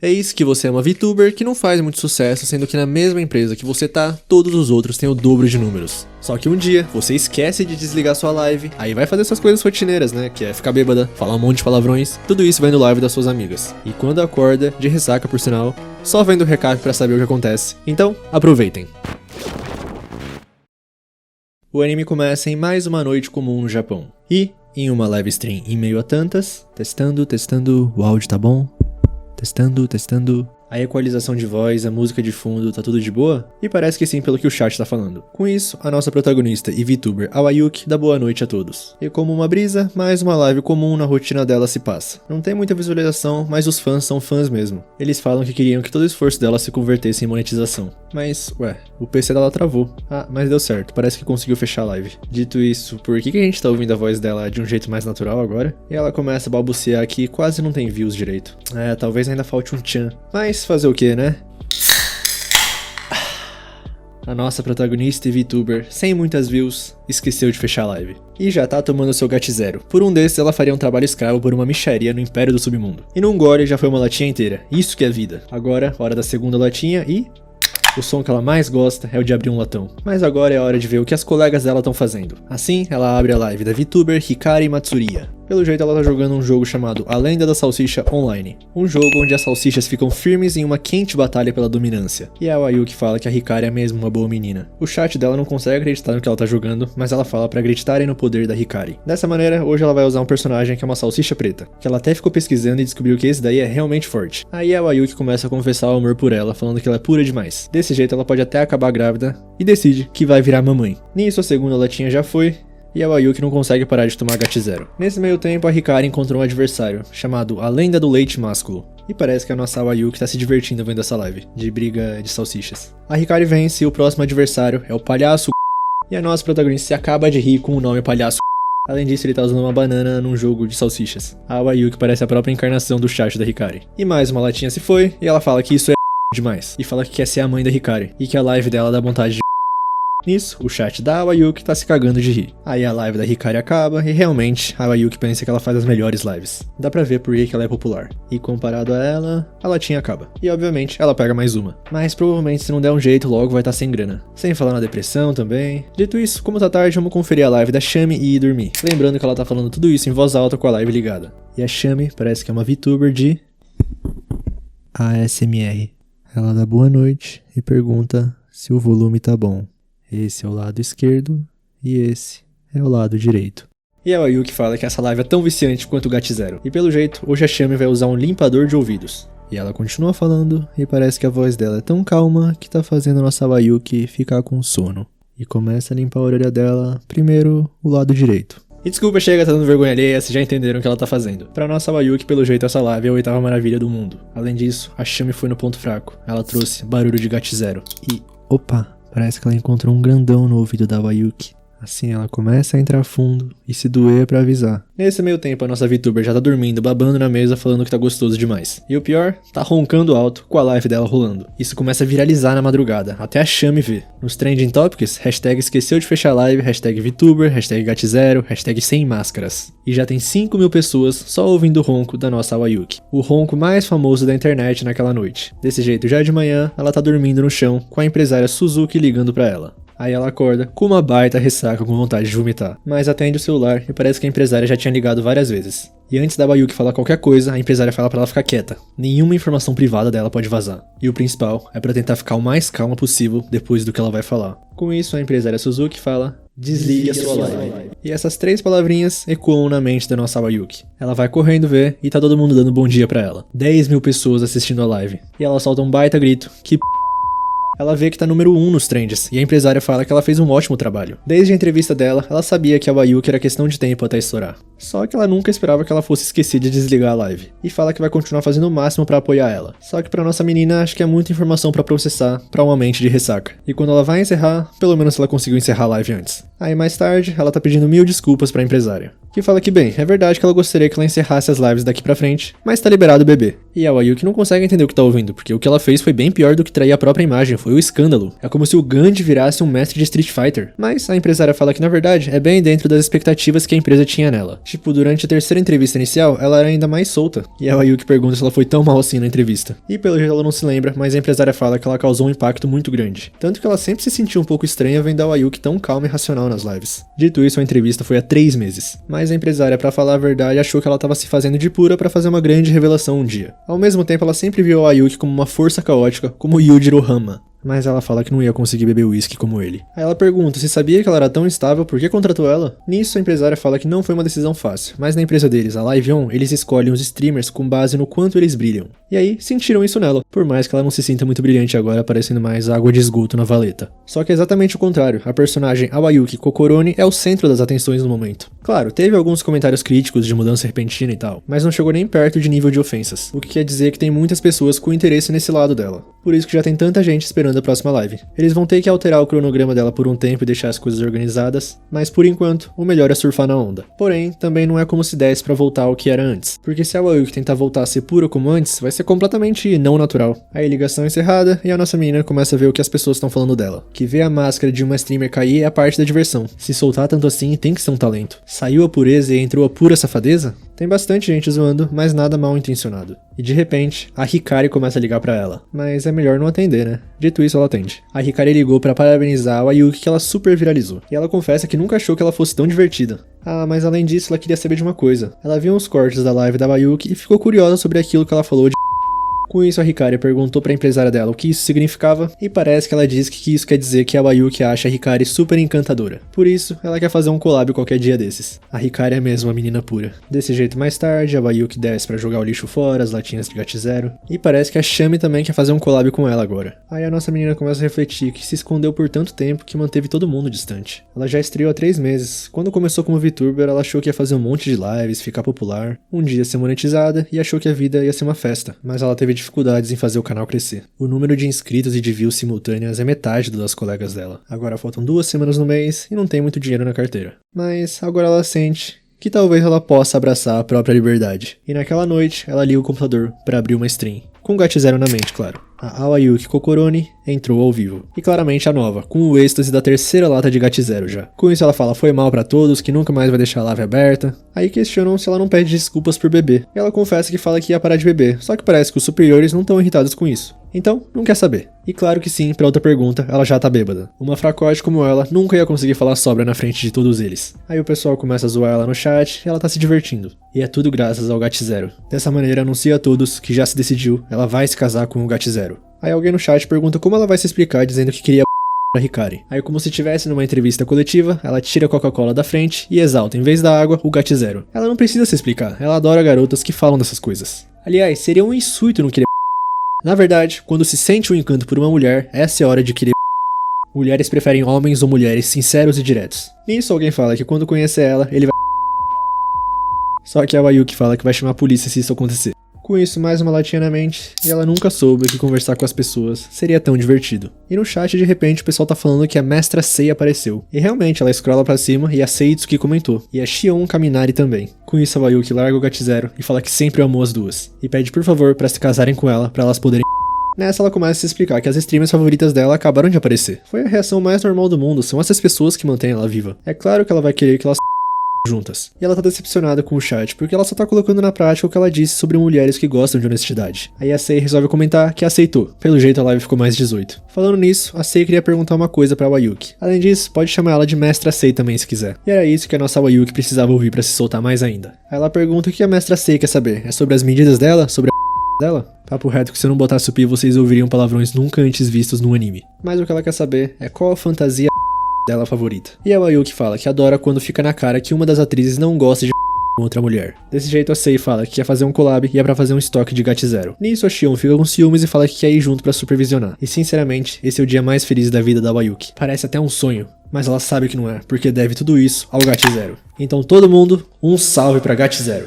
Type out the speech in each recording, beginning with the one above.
Eis que você é uma VTuber que não faz muito sucesso, sendo que na mesma empresa que você tá, todos os outros têm o dobro de números. Só que um dia, você esquece de desligar sua live, aí vai fazer suas coisas rotineiras, né? Que é ficar bêbada, falar um monte de palavrões, tudo isso vai no live das suas amigas. E quando acorda, de ressaca por sinal, só vendo o recap pra saber o que acontece. Então, aproveitem! O anime começa em mais uma noite comum no Japão. E, em uma live stream em meio a tantas, testando, o áudio tá bom? Testando. A equalização de voz, a música de fundo, tá tudo de boa? E parece que sim pelo que o chat tá falando. Com isso, a nossa protagonista e VTuber Awayuki dá boa noite a todos. E como uma brisa, mais uma live comum na rotina dela se passa. Não tem muita visualização, mas os fãs são fãs mesmo. Eles falam que queriam que todo o esforço dela se convertesse em monetização. Mas, o PC dela travou. Ah, mas deu certo, parece que conseguiu fechar a live. Dito isso, por que a gente tá ouvindo a voz dela de um jeito mais natural agora? E ela começa a balbuciar que quase não tem views direito. Talvez ainda falte um tchan. Mas fazer o que, né? A nossa protagonista e VTuber, sem muitas views, esqueceu de fechar a live. E já tá tomando seu gato-zero. Por um desses, ela faria um trabalho escravo por uma mixaria no Império do Submundo. E num gole já foi uma latinha inteira. Isso que é vida. Agora, hora da segunda latinha e... o som que ela mais gosta é o de abrir um latão. Mas agora é a hora de ver o que as colegas dela estão fazendo. Assim, ela abre a live da VTuber Hikari Matsuria. Pelo jeito ela tá jogando um jogo chamado A Lenda da Salsicha Online. Um jogo onde as salsichas ficam firmes em uma quente batalha pela dominância. E a Awayuki fala que a Hikari é mesmo uma boa menina. O chat dela não consegue acreditar no que ela tá jogando, mas ela fala pra acreditarem no poder da Hikari. Dessa maneira, hoje ela vai usar um personagem que é uma salsicha preta, que ela até ficou pesquisando e descobriu que esse daí é realmente forte. Aí a Awayuki começa a confessar o amor por ela, falando que ela é pura demais. Desse jeito ela pode até acabar grávida e decide que vai virar mamãe. Nisso a segunda latinha já foi, e a Awayuki não consegue parar de tomar gato-zero. Nesse meio tempo, a Hikari encontrou um adversário, chamado A Lenda do Leite Másculo. E parece que a nossa Awayuki tá se divertindo vendo essa live, de briga de salsichas. A Hikari vence e o próximo adversário é o Palhaço e a nossa protagonista se acaba de rir com o nome Palhaço. Além disso, ele tá usando uma banana num jogo de salsichas. A Awayuki parece a própria encarnação do chat da Hikari. E mais uma latinha se foi, e ela fala que isso é demais. E fala que quer ser a mãe da Hikari, e que a live dela dá vontade de... Nisso, o chat da Awayuki tá se cagando de rir. Aí a live da Hikari acaba e realmente a Awayuki pensa que ela faz as melhores lives. Dá pra ver por que ela é popular. E comparado a ela, a latinha acaba. E obviamente ela pega mais uma. Mas provavelmente se não der um jeito logo vai estar sem grana. Sem falar na depressão também. Dito isso, como tá tarde, vamos conferir a live da Shami e ir dormir. Lembrando que ela tá falando tudo isso em voz alta com a live ligada. E a Shami parece que é uma VTuber de... ASMR. Ela dá boa noite e pergunta se o volume tá bom. Esse é o lado esquerdo e esse é o lado direito. E a Awayuki fala que essa live é tão viciante quanto o gato-zero. E pelo jeito, hoje a Shami vai usar um limpador de ouvidos. E ela continua falando e parece que a voz dela é tão calma que tá fazendo a nossa Awayuki ficar com sono. E começa a limpar a orelha dela, primeiro o lado direito. E desculpa, chega, tá dando vergonha alheia, vocês já entenderam o que ela tá fazendo. Pra nossa Awayuki, pelo jeito, essa live é a oitava maravilha do mundo. Além disso, a Shami foi no ponto fraco. Ela trouxe barulho de gato-zero. E, opa, parece que ela encontrou um grandão no ouvido da Awayuki. Assim ela começa a entrar fundo e se doer pra avisar. Nesse meio tempo a nossa VTuber já tá dormindo, babando na mesa, falando que tá gostoso demais. E o pior, tá roncando alto com a live dela rolando. Isso começa a viralizar na madrugada, até a Shami ver. Nos trending topics, hashtag esqueceu de fechar a live, hashtag VTuber, hashtag gato-zero, hashtag sem máscaras. E já tem 5.000 pessoas só ouvindo o ronco da nossa Awayuki. O ronco mais famoso da internet naquela noite. Desse jeito, já de manhã, ela tá dormindo no chão com a empresária Suzuki ligando pra ela. Aí ela acorda com uma baita ressaca com vontade de vomitar. Mas atende o celular e parece que a empresária já tinha ligado várias vezes. E antes da Awayuki falar qualquer coisa, a empresária fala pra ela ficar quieta. Nenhuma informação privada dela pode vazar. E o principal é pra tentar ficar o mais calma possível depois do que ela vai falar. Com isso, a empresária Suzuki fala: desligue a sua live. E essas 3 palavrinhas ecoam na mente da nossa Awayuki. Ela vai correndo ver e tá todo mundo dando bom dia pra ela. 10.000 pessoas assistindo a live. E ela solta um baita grito que... Ela vê que tá número 1 nos trends, e a empresária fala que ela fez um ótimo trabalho. Desde a entrevista dela, ela sabia que a Awayuki era questão de tempo até estourar. Só que ela nunca esperava que ela fosse esquecer de desligar a live. E fala que vai continuar fazendo o máximo pra apoiar ela. Só que pra nossa menina, acho que é muita informação pra processar pra uma mente de ressaca. E quando ela vai encerrar, pelo menos ela conseguiu encerrar a live antes. Aí mais tarde, ela tá pedindo 1000 desculpas pra empresária. que fala que bem, é verdade que ela gostaria que ela encerrasse as lives daqui pra frente, mas tá liberado o bebê. E a Ayuki não consegue entender o que tá ouvindo, porque o que ela fez foi bem pior do que trair a própria imagem, foi o escândalo. É como se o Gandhi virasse um mestre de Street Fighter. Mas a empresária fala que na verdade é bem dentro das expectativas que a empresa tinha nela. Tipo, durante a terceira entrevista inicial, ela era ainda mais solta. E a Ayuki pergunta se ela foi tão mal assim na entrevista. E pelo jeito ela não se lembra, mas a empresária fala que ela causou um impacto muito grande. Tanto que ela sempre se sentiu um pouco estranha vendo a Ayuki tão calma e racional nas lives. Dito isso, a entrevista foi há 3 meses. Mas a empresária, pra falar a verdade, achou que ela tava se fazendo de pura pra fazer uma grande revelação um dia. Ao mesmo tempo, ela sempre viu a Ayuki como uma força caótica, como Yujiro Hama. Mas ela fala que não ia conseguir beber uísque como ele. Aí ela pergunta se sabia que ela era tão instável, por que contratou ela? Nisso, a empresária fala que não foi uma decisão fácil, mas na empresa deles, a Live On, eles escolhem os streamers com base no quanto eles brilham. E aí, sentiram isso nela, por mais que ela não se sinta muito brilhante agora, parecendo mais água de esgoto na valeta. Só que é exatamente o contrário, a personagem Awayuki Kokoroni é o centro das atenções no momento. Claro, teve alguns comentários críticos de mudança repentina e tal, mas não chegou nem perto de nível de ofensas, o que quer dizer que tem muitas pessoas com interesse nesse lado dela. Por isso que já tem tanta gente esperando a próxima live. Eles vão ter que alterar o cronograma dela por um tempo e deixar as coisas organizadas, mas por enquanto, o melhor é surfar na onda. Porém, também não é como se desse pra voltar ao que era antes, porque se a Awayuki tentar voltar a ser pura como antes, vai ser completamente não natural. Aí ligação encerrada e a nossa menina começa a ver o que as pessoas estão falando dela. Que ver a máscara de uma streamer cair é a parte da diversão. Se soltar tanto assim, tem que ser um talento. Saiu a pureza e entrou a pura safadeza? Tem bastante gente zoando, mas nada mal intencionado. E de repente, a Hikari começa a ligar pra ela. Mas é melhor não atender, né? Dito isso, ela atende. A Hikari ligou pra parabenizar a Ayuki que ela super viralizou. E ela confessa que nunca achou que ela fosse tão divertida. Ah, mas além disso, ela queria saber de uma coisa. Ela viu uns cortes da live da Ayuki e ficou curiosa sobre aquilo que ela falou de... Com isso, a Hikari perguntou pra empresária dela o que isso significava, e parece que ela disse que isso quer dizer que a Ayuki acha a Hikari super encantadora. Por isso, ela quer fazer um collab qualquer dia desses. A Hikari é mesmo uma menina pura. Desse jeito, mais tarde, a Ayuki desce pra jogar o lixo fora, as latinhas de GAT0, e parece que a Shami também quer fazer um collab com ela agora. Aí a nossa menina começa a refletir que se escondeu por tanto tempo que manteve todo mundo distante. Ela já estreou há 3 meses. Quando começou como VTuber, ela achou que ia fazer um monte de lives, ficar popular, um dia ser monetizada, e achou que a vida ia ser uma festa. Mas ela teve dificuldades em fazer o canal crescer. O número de inscritos e de views simultâneas é metade do das colegas dela. Agora faltam 2 semanas no mês e não tem muito dinheiro na carteira. Mas agora ela sente que talvez ela possa abraçar a própria liberdade. E naquela noite, ela liga o computador para abrir uma stream. Com o GAT0 na mente, claro. A Awayuki Kokoroni entrou ao vivo. E claramente a nova, com o êxtase da terceira lata de GAT0 já. Com isso ela fala foi mal pra todos, que nunca mais vai deixar a live aberta. Aí questionam se ela não pede desculpas por beber. E ela confessa que fala que ia parar de beber, só que parece que os superiores não estão irritados com isso. Então, não quer saber. E claro que sim, pra outra pergunta, ela já tá bêbada. Uma fracote como ela nunca ia conseguir falar sobra na frente de todos eles. Aí o pessoal começa a zoar ela no chat e ela tá se divertindo. E é tudo graças ao GAT0. Dessa maneira, anuncia a todos que já se decidiu, ela vai se casar com o GAT0. Aí alguém no chat pergunta como ela vai se explicar dizendo que queria a Hikari. Aí como se estivesse numa entrevista coletiva, ela tira a Coca-Cola da frente e exalta, em vez da água, o GAT0. Ela não precisa se explicar, ela adora garotas que falam dessas coisas. Aliás, seria um insulto não querer. Na verdade, quando se sente um encanto por uma mulher, essa é a hora de querer. Mulheres preferem homens ou mulheres sinceros e diretos. Nisso alguém fala que quando conhecer ela, ele vai... Só que a Ayuki fala que vai chamar a polícia se isso acontecer. Com isso, mais uma latinha na mente, e ela nunca soube que conversar com as pessoas seria tão divertido. E no chat, de repente, o pessoal tá falando que a Mestra Sei apareceu. E realmente, ela scrolla pra cima e a Seitsuki comentou. E a Shion Kaminari também. Com isso, a Ayuki larga o GAT0 e fala que sempre amou as duas. E pede por favor pra se casarem com ela, pra elas poderem... Nessa ela começa a se explicar que as streamers favoritas dela acabaram de aparecer. Foi a reação mais normal do mundo, são essas pessoas que mantêm ela viva. É claro que ela vai querer que elas juntas. E ela tá decepcionada com o chat, porque ela só tá colocando na prática o que ela disse sobre mulheres que gostam de honestidade. Aí a Sei resolve comentar que aceitou. Pelo jeito a live ficou mais 18. Falando nisso, a Sei queria perguntar uma coisa pra Ayuki. Além disso, pode chamar ela de Mestra Sei também se quiser. E era isso que a nossa Ayuki precisava ouvir pra se soltar mais ainda. Aí ela pergunta o que a Mestra Sei quer saber. É sobre as medidas dela? Sobre a dela? Papo reto que se eu não botasse o pi, vocês ouviriam palavrões nunca antes vistos no anime. Mas o que ela quer saber é qual a fantasia dela favorita. E a Ayuki fala que adora quando fica na cara que uma das atrizes não gosta de com outra mulher. Desse jeito a Sei fala que quer fazer um collab e é pra fazer um estoque de GAT0. Nisso a Shion fica com ciúmes e fala que quer ir junto pra supervisionar. E sinceramente, esse é o dia mais feliz da vida da Ayuki. Parece até um sonho, mas ela sabe que não é, porque deve tudo isso ao GAT0. Então todo mundo, um salve pra GAT0.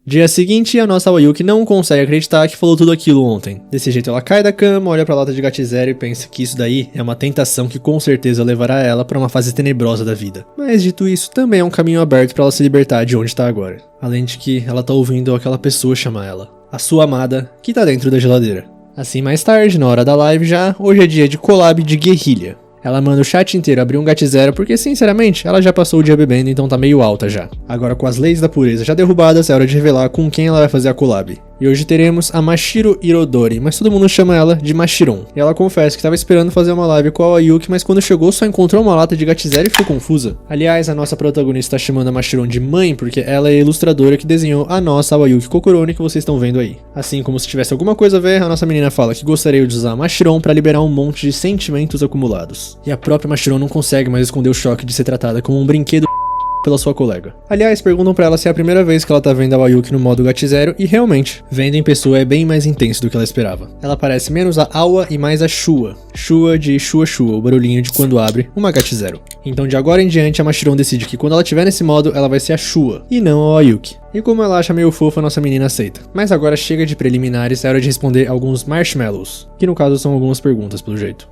Dia seguinte, a nossa Wayuki não consegue acreditar que falou tudo aquilo ontem. Desse jeito ela cai da cama, olha pra lata de Gat0 e pensa que isso daí é uma tentação que com certeza levará ela pra uma fase tenebrosa da vida. Mas dito isso, também é um caminho aberto pra ela se libertar de onde tá agora. Além de que ela tá ouvindo aquela pessoa chamar ela, a sua amada, que tá dentro da geladeira. Assim mais tarde, na hora da live já, hoje é dia de collab de guerrilha. Ela manda o chat inteiro abrir um Gat0 porque, sinceramente, ela já passou o dia bebendo, então tá meio alta já. Agora, com as leis da pureza já derrubadas, é hora de revelar com quem ela vai fazer a collab. E hoje teremos a Mashiro Irodori, mas todo mundo chama ela de Mashiron. E ela confessa que tava esperando fazer uma live com a Wayuki, mas quando chegou só encontrou uma lata de Gat0 e ficou confusa. Aliás, a nossa protagonista tá chamando a Mashiron de mãe porque ela é a ilustradora que desenhou a nossa Wayuki Kokoroni que vocês estão vendo aí. Assim como se tivesse alguma coisa a ver, a nossa menina fala que gostaria de usar a Mashiron pra liberar um monte de sentimentos acumulados. E a própria Mashiron não consegue mais esconder o choque de ser tratada como um brinquedo pela sua colega. Aliás, perguntam pra ela se é a primeira vez que ela tá vendo a Wayuki no modo Gat0 e realmente, vendo em pessoa é bem mais intenso do que ela esperava. Ela parece menos a Awa e mais a Shua. Shua de Shua Shua, o barulhinho de quando abre uma Gat0. Então de agora em diante a Mashiron decide que quando ela estiver nesse modo ela vai ser a Shua e não a Wayuki. E como ela acha meio fofa, a nossa menina aceita. Mas agora chega de preliminares, é hora de responder alguns marshmallows, que no caso são algumas perguntas pelo jeito.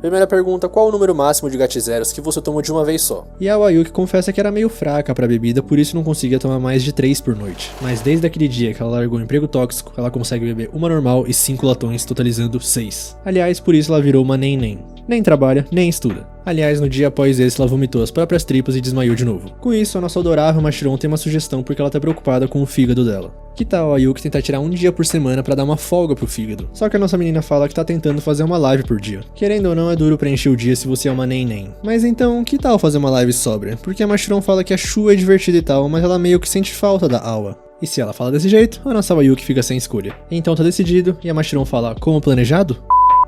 Primeira pergunta, qual o número máximo de Gat0s que você tomou de uma vez só? E a Wayuki confessa que era meio fraca pra bebida, por isso não conseguia tomar mais de 3 por noite. Mas desde aquele dia que ela largou o emprego tóxico, ela consegue beber uma normal e 5 latões, totalizando 6. Aliás, por isso ela virou uma nem. Nem trabalha, nem estuda. Aliás, no dia após esse, ela vomitou as próprias tripas e desmaiou de novo. Com isso, a nossa adorável Mashiron tem uma sugestão porque ela tá preocupada com o fígado dela. Que tal a Wayuki tentar tirar um dia por semana pra dar uma folga pro fígado? Só que a nossa menina fala que tá tentando fazer uma live por dia. Querendo ou não, é duro preencher o dia se você é uma nem. Mas então, que tal fazer uma live sóbria? Porque a Mashiron fala que a Shua é divertida e tal, mas ela meio que sente falta da Awa. E se ela fala desse jeito, a nossa Wayuki fica sem escolha. Então tá decidido, e a Mashiron fala, como planejado?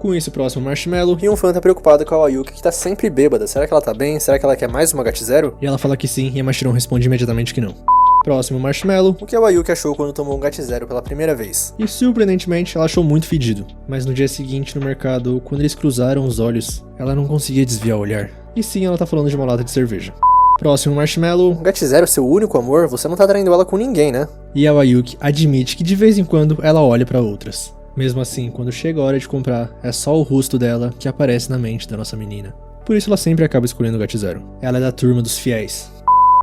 Com isso, próximo marshmallow, e um fã tá preocupado com a Wayuki que tá sempre bêbada. Será que ela tá bem? Será que ela quer mais uma Gat0? E ela fala que sim, e a Mashiron responde imediatamente que não. Próximo marshmallow, o que a Wayuki achou quando tomou um Gat0 pela primeira vez. E surpreendentemente, ela achou muito fedido. Mas no dia seguinte, no mercado, quando eles cruzaram os olhos, ela não conseguia desviar o olhar. E sim, ela tá falando de uma lata de cerveja. Próximo marshmallow, Gat0 seu único amor? Você não tá traindo ela com ninguém, né? E a Wayuki admite que de vez em quando ela olha pra outras. Mesmo assim, quando chega a hora de comprar, é só o rosto dela que aparece na mente da nossa menina. Por isso ela sempre acaba escolhendo o Gat0. Ela é da turma dos fiéis.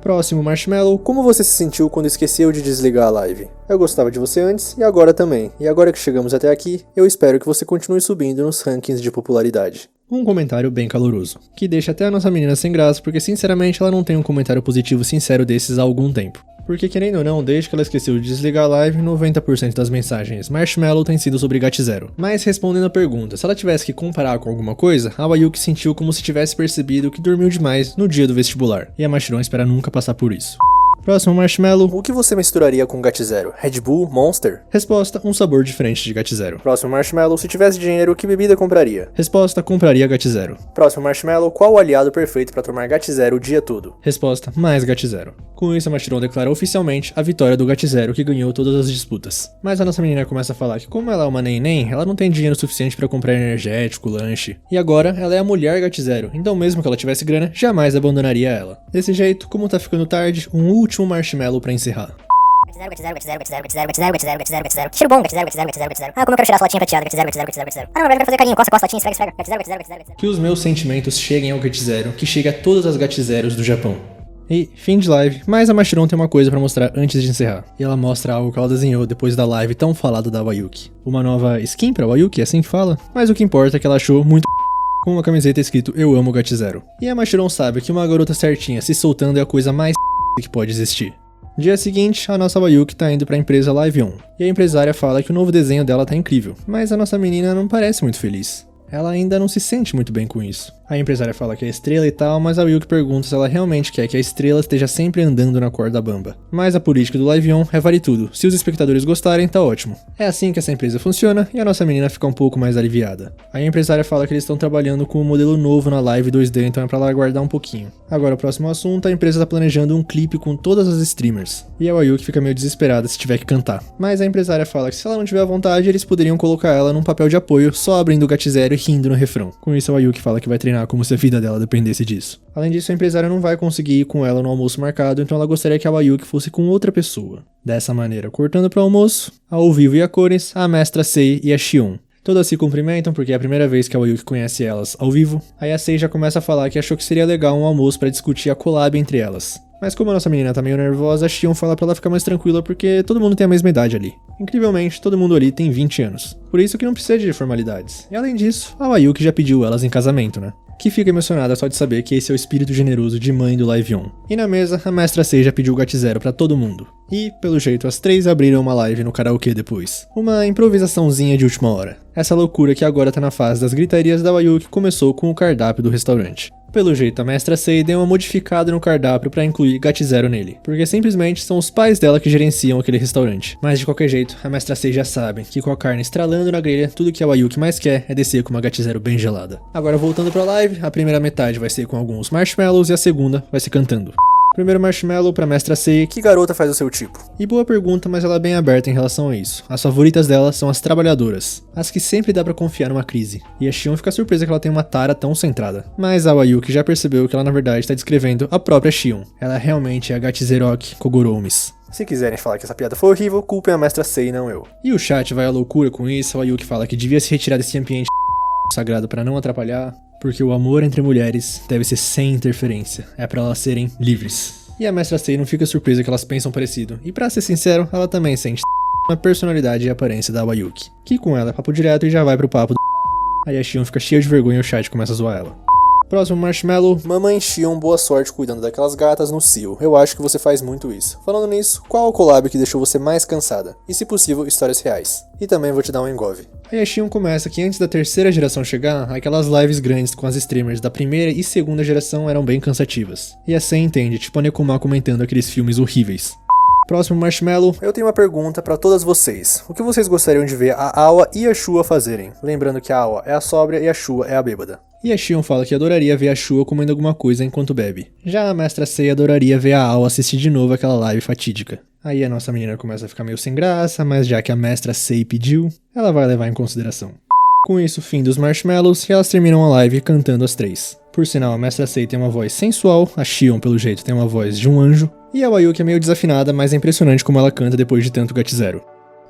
Próximo marshmallow, como você se sentiu quando esqueceu de desligar a live? Eu gostava de você antes e agora também. E agora que chegamos até aqui, eu espero que você continue subindo nos rankings de popularidade. Um comentário bem caloroso, que deixa até a nossa menina sem graça porque sinceramente ela não tem um comentário positivo sincero desses há algum tempo. Porque querendo ou não, desde que ela esqueceu de desligar a live, 90% das mensagens Marshmallow tem sido sobre Gat0. Mas respondendo a pergunta, se ela tivesse que comparar com alguma coisa, a Wayuki sentiu como se tivesse percebido que dormiu demais no dia do vestibular. E a Mashiron espera nunca passar por isso. Próximo marshmallow, o que você misturaria com Gat0? Red Bull? Monster? Resposta, um sabor diferente de Gat0. Próximo marshmallow, se tivesse dinheiro, que bebida compraria? Resposta, compraria Gat0. Próximo marshmallow, qual o aliado perfeito para tomar Gat0 o dia todo? Resposta, mais Gat0. Com isso, a Mashiron declara oficialmente a vitória do Gat0 que ganhou todas as disputas. Mas a nossa menina começa a falar que como ela é uma nem, ela não tem dinheiro suficiente para comprar energético, lanche. E agora, ela é a mulher Gat0, então mesmo que ela tivesse grana, jamais abandonaria ela. Desse jeito, como tá ficando tarde, um último marshmallow pra encerrar. Gat0. Cheiro bom, Gat0. Ah, como eu quero cheirar essa latinha prateada, Gat0. Ah, não, vai fazer carinho, costa a latinha, esfrega. Gat0. Que os meus sentimentos cheguem ao Gat0, que chegue a todas as Gat0s do Japão. E, fim de live, mas a Mashiron tem uma coisa pra mostrar antes de encerrar. E ela mostra algo que ela desenhou depois da live tão falada da Wayuki. Uma nova skin pra Wayuki, é assim que fala? Mas o que importa é que ela achou muito com uma camiseta escrito Eu amo Gat0. E a Mashiron sabe que uma garota certinha se soltando é a coisa mais que pode existir. Dia seguinte, a nossa Wayuki tá indo pra empresa Live On. E a empresária fala que o novo desenho dela tá incrível. Mas a nossa menina não parece muito feliz. Ela ainda não se sente muito bem com isso. A empresária fala que é estrela e tal, mas a Wayuki pergunta se ela realmente quer que a estrela esteja sempre andando na corda bamba. Mas a política do Live On é vale tudo. Se os espectadores gostarem, tá ótimo. É assim que essa empresa funciona e a nossa menina fica um pouco mais aliviada. A empresária fala que eles estão trabalhando com um modelo novo na live 2D, então é pra ela aguardar um pouquinho. Agora, o próximo assunto, a empresa tá planejando um clipe com todas as streamers. E a Wayuki fica meio desesperada se tiver que cantar. Mas a empresária fala que se ela não tiver vontade, eles poderiam colocar ela num papel de apoio, só abrindo o Gat0 e rindo no refrão. Com isso, a Wayuki fala que vai treinar imaginar como se a vida dela dependesse disso. Além disso, a empresária não vai conseguir ir com ela no almoço marcado, então ela gostaria que a Wayuki fosse com outra pessoa. Dessa maneira, cortando para o almoço, ao vivo e a cores, a mestra Sei e a Shion. Todas se cumprimentam porque é a primeira vez que a Wayuki conhece elas ao vivo. Aí a Sei já começa a falar que achou que seria legal um almoço para discutir a collab entre elas. Mas como a nossa menina tá meio nervosa, a Shion fala pra ela ficar mais tranquila porque todo mundo tem a mesma idade ali. Incrivelmente, todo mundo ali tem 20 anos. Por isso que não precisa de formalidades. E além disso, a Wayuki já pediu elas em casamento, né? Que fica emocionada só de saber que esse é o espírito generoso de mãe do Live On. E na mesa, a mestra Sei já pediu o Gat0 pra todo mundo. E, pelo jeito, as três abriram uma live no karaokê depois. Uma improvisaçãozinha de última hora. Essa loucura que agora tá na fase das gritarias da Wayuki começou com o cardápio do restaurante. Pelo jeito, a mestra Sei deu uma modificada no cardápio pra incluir Gat0 nele, porque simplesmente são os pais dela que gerenciam aquele restaurante. Mas de qualquer jeito, a mestra Sei já sabe que com a carne estralando na grelha, tudo que a Wayuki mais quer é descer com uma Gat0 bem gelada. Agora voltando pra live, a primeira metade vai ser com alguns marshmallows e a segunda vai ser cantando. Primeiro marshmallow pra mestra Sei, que garota faz o seu tipo? E boa pergunta, mas ela é bem aberta em relação a isso. As favoritas dela são as trabalhadoras, as que sempre dá pra confiar numa crise. E a Shion fica surpresa que ela tem uma tara tão centrada. Mas a Wayuki já percebeu que ela na verdade está descrevendo a própria Shion. Ela realmente é a Gat0rock Kogoromis. Se quiserem falar que essa piada foi horrível, culpem a mestra Sei, não eu. E o chat vai à loucura com isso, a Wayuki fala que devia se retirar desse ambiente sagrado pra não atrapalhar. Porque o amor entre mulheres deve ser sem interferência, é pra elas serem livres. E a mestra Sei não fica surpresa que elas pensam parecido, e pra ser sincero, ela também sente a personalidade e a aparência da Wayuki, que com ela é papo direto e já vai pro papo do Aí a Shion fica cheia de vergonha e o chat começa a zoar ela. Próximo marshmallow, mamãe Shion, boa sorte cuidando daquelas gatas no cio. Eu acho que você faz muito isso. Falando nisso, qual o collab que deixou você mais cansada? E se possível, histórias reais. E também vou te dar um engove. Aí a Shion começa que antes da terceira geração chegar, aquelas lives grandes com as streamers da primeira e segunda geração eram bem cansativas. E a Sei entende, tipo a Nekoma comentando aqueles filmes horríveis. Próximo marshmallow, eu tenho uma pergunta pra todas vocês. O que vocês gostariam de ver a Awa e a Shua fazerem? Lembrando que a Awa é a sóbria e a Shua é a bêbada. E a Shion fala que adoraria ver a Shua comendo alguma coisa enquanto bebe. Já a mestra Sei adoraria ver a Awa assistir de novo aquela live fatídica. Aí a nossa menina começa a ficar meio sem graça, mas já que a mestra Sei pediu, ela vai levar em consideração. Com isso, fim dos marshmallows, e elas terminam a live cantando as três. Por sinal, a mestra Sei tem uma voz sensual, a Shion, pelo jeito, tem uma voz de um anjo, e a Wayuki é meio desafinada, mas é impressionante como ela canta depois de tanto Gat0.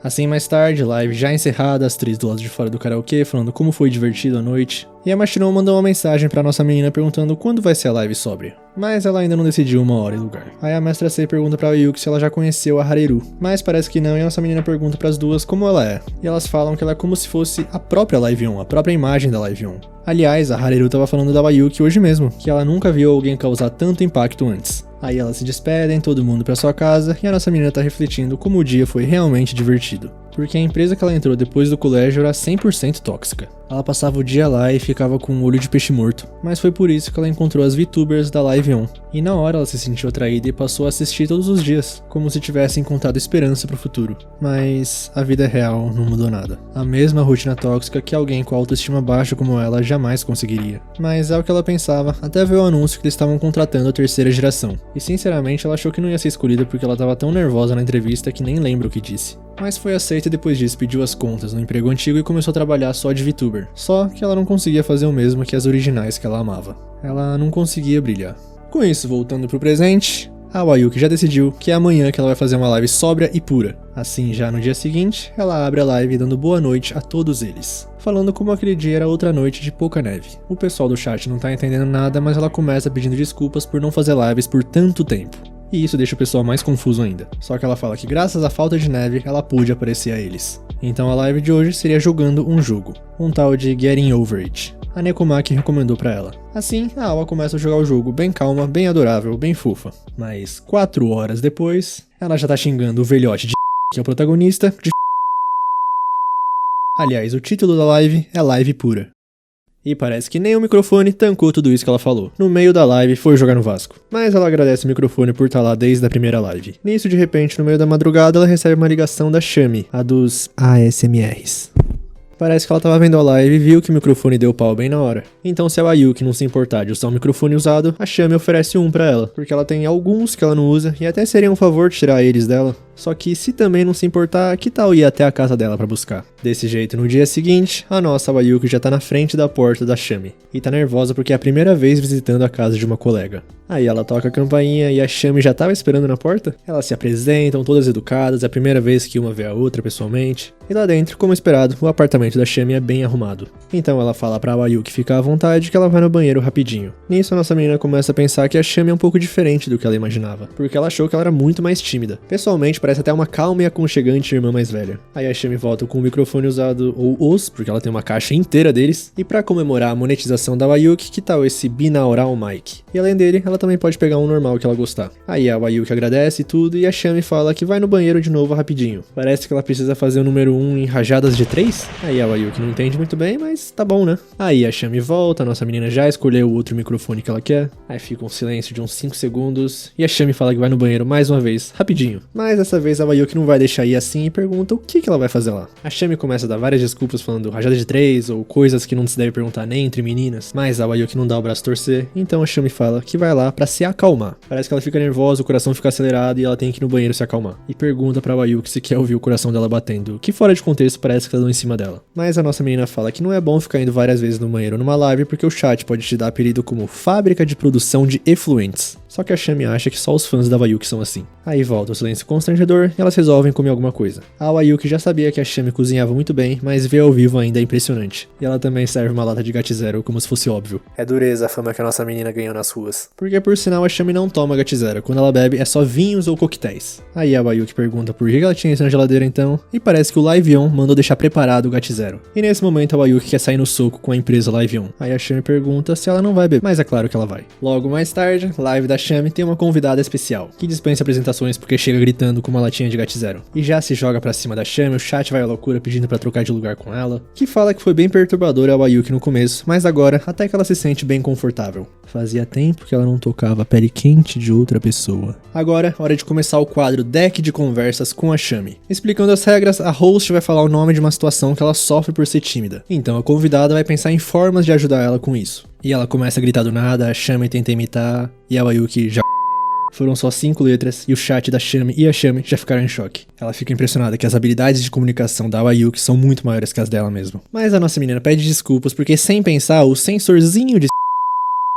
Assim, mais tarde, live já encerrada, as três do lado de fora do karaokê, falando como foi divertido a noite. E a Machiron mandou uma mensagem pra nossa menina perguntando quando vai ser a live sóbria. Mas ela ainda não decidiu uma hora e lugar. Aí a mestra Sei pergunta pra Wayuki se ela já conheceu a Hareru. Mas parece que não, e a nossa menina pergunta pras duas como ela é. E elas falam que ela é como se fosse a própria Live On, a própria imagem da Live On. Aliás, a Hareru tava falando da Wayuki hoje mesmo, que ela nunca viu alguém causar tanto impacto antes. Aí elas se despedem, todo mundo pra sua casa, e a nossa menina tá refletindo como o dia foi realmente divertido. Porque a empresa que ela entrou depois do colégio era 100% tóxica. Ela passava o dia lá e ficava com um olho de peixe morto, mas foi por isso que ela encontrou as VTubers da Live On. E na hora ela se sentiu atraída e passou a assistir todos os dias, como se tivesse encontrado esperança pro futuro. Mas a vida real não mudou nada. A mesma rotina tóxica que alguém com autoestima baixa como ela jamais conseguiria. Mas é o que ela pensava, até ver o anúncio que eles estavam contratando a terceira geração. E sinceramente ela achou que não ia ser escolhida porque ela tava tão nervosa na entrevista que nem lembra o que disse. Mas foi aceita e depois disso pediu as contas no emprego antigo e começou a trabalhar só de VTuber. Só que ela não conseguia fazer o mesmo que as originais que ela amava. Ela não conseguia brilhar. Com isso, voltando pro presente, a Wayuki já decidiu que é amanhã que ela vai fazer uma live sóbria e pura. Assim, já no dia seguinte, ela abre a live dando boa noite a todos eles, falando como aquele dia era outra noite de pouca neve. O pessoal do chat não tá entendendo nada, mas ela começa pedindo desculpas por não fazer lives por tanto tempo. E isso deixa o pessoal mais confuso ainda. Só que ela fala que graças à falta de neve, ela pôde aparecer a eles. Então a live de hoje seria jogando um jogo, um tal de Getting Over It. A Nekoma que recomendou pra ela. Assim, a Awa começa a jogar o jogo bem calma, bem adorável, bem fofa. Mas 4 horas depois, ela já tá xingando o velhote de que é o protagonista de Aliás, o título da live é Live Pura. E parece que nem o microfone tancou tudo isso que ela falou. No meio da live foi jogar no Vasco. Mas ela agradece o microfone por estar lá desde a primeira live. Nisso, de repente, no meio da madrugada, ela recebe uma ligação da Shami, a dos ASMRs. Parece que ela tava vendo a live e viu que o microfone deu pau bem na hora. Então, se a Wayuki não se importar de usar o microfone usado, a Shami oferece um pra ela, porque ela tem alguns que ela não usa e até seria um favor tirar eles dela. Só que se também não se importar, que tal ir até a casa dela pra buscar? Desse jeito, no dia seguinte, a nossa Wayuki já tá na frente da porta da Shami. E tá nervosa porque é a primeira vez visitando a casa de uma colega. Aí ela toca a campainha e a Shami já tava esperando na porta. Elas se apresentam, todas educadas, é a primeira vez que uma vê a outra pessoalmente. E lá dentro, como esperado, o apartamento da Shami é bem arrumado. Então ela fala pra Wayuki ficar à vontade que ela vai no banheiro rapidinho. Nisso a nossa menina começa a pensar que a Shami é um pouco diferente do que ela imaginava, porque ela achou que ela era muito mais tímida. Pessoalmente, parece até uma calma e aconchegante irmã mais velha. Aí a Shami volta com o microfone usado, ou os, porque ela tem uma caixa inteira deles. E pra comemorar a monetização da Wayuki, que tal esse binaural mic? E além dele, ela também pode pegar um normal que ela gostar. Aí a Wayuki agradece e tudo, e a Shami fala que vai no banheiro de novo rapidinho. Parece que ela precisa fazer o número 1 em rajadas de 3? Aí a Wayuki não entende muito bem, mas tá bom, né? Aí a Shami volta, a nossa menina já escolheu o outro microfone que ela quer. Aí fica um silêncio de uns 5 segundos, e a Shami fala que vai no banheiro mais uma vez, rapidinho. Mas dessa vez a Wayuki não vai deixar ir assim e pergunta o que ela vai fazer lá. A Shami começa a dar várias desculpas falando rajada de 3 ou coisas que não se deve perguntar nem entre meninas, mas a Wayuki não dá o braço a torcer, então a Shami fala que vai lá pra se acalmar. Parece que ela fica nervosa, o coração fica acelerado e ela tem que ir no banheiro se acalmar. E pergunta pra Wayuki se quer ouvir o coração dela batendo, que fora de contexto parece que tá dando em cima dela. Mas a nossa menina fala que não é bom ficar indo várias vezes no banheiro numa live porque o chat pode te dar apelido como fábrica de produção de efluentes. Só que a Shami acha que só os fãs da Wayuki são assim. Aí volta o silêncio constrangedor e elas resolvem comer alguma coisa. A Wayuki já sabia que a Shami cozinhava muito bem, mas ver ao vivo ainda é impressionante. E ela também serve uma lata de Gat Zero como se fosse óbvio. É dureza a fama que a nossa menina ganhou nas ruas. Porque por sinal a Shami não toma Gat Zero, quando ela bebe é só vinhos ou coquetéis. Aí a Wayuki pergunta por que ela tinha isso na geladeira então, e parece que o Live-On mandou deixar preparado o Gat Zero. E nesse momento a Wayuki quer sair no soco com a empresa Live-On. Aí a Shami pergunta se ela não vai beber, mas é claro que ela vai. Logo mais tarde, live da Shami tem uma convidada especial, que dispensa apresentações porque chega gritando com uma latinha de Gat Zero. E já se joga pra cima da Shami, o chat vai à loucura pedindo pra trocar de lugar com ela, que fala que foi bem perturbadora a Wayuki no começo, mas agora até que ela se sente bem confortável. Fazia tempo que ela não tocava a pele quente de outra pessoa. Agora, hora de começar o quadro Deck de Conversas com a Shami. Explicando as regras, a host vai falar o nome de uma situação que ela sofre por ser tímida. Então a convidada vai pensar em formas de ajudar ela com isso. E ela começa a gritar do nada, a Shami tenta imitar, e a Wayuki já... Foram só 5 letras e o chat da Shami e a Shami já ficaram em choque. Ela fica impressionada que as habilidades de comunicação da Wayuki são muito maiores que as dela mesmo. Mas a nossa menina pede desculpas porque sem pensar o sensorzinho de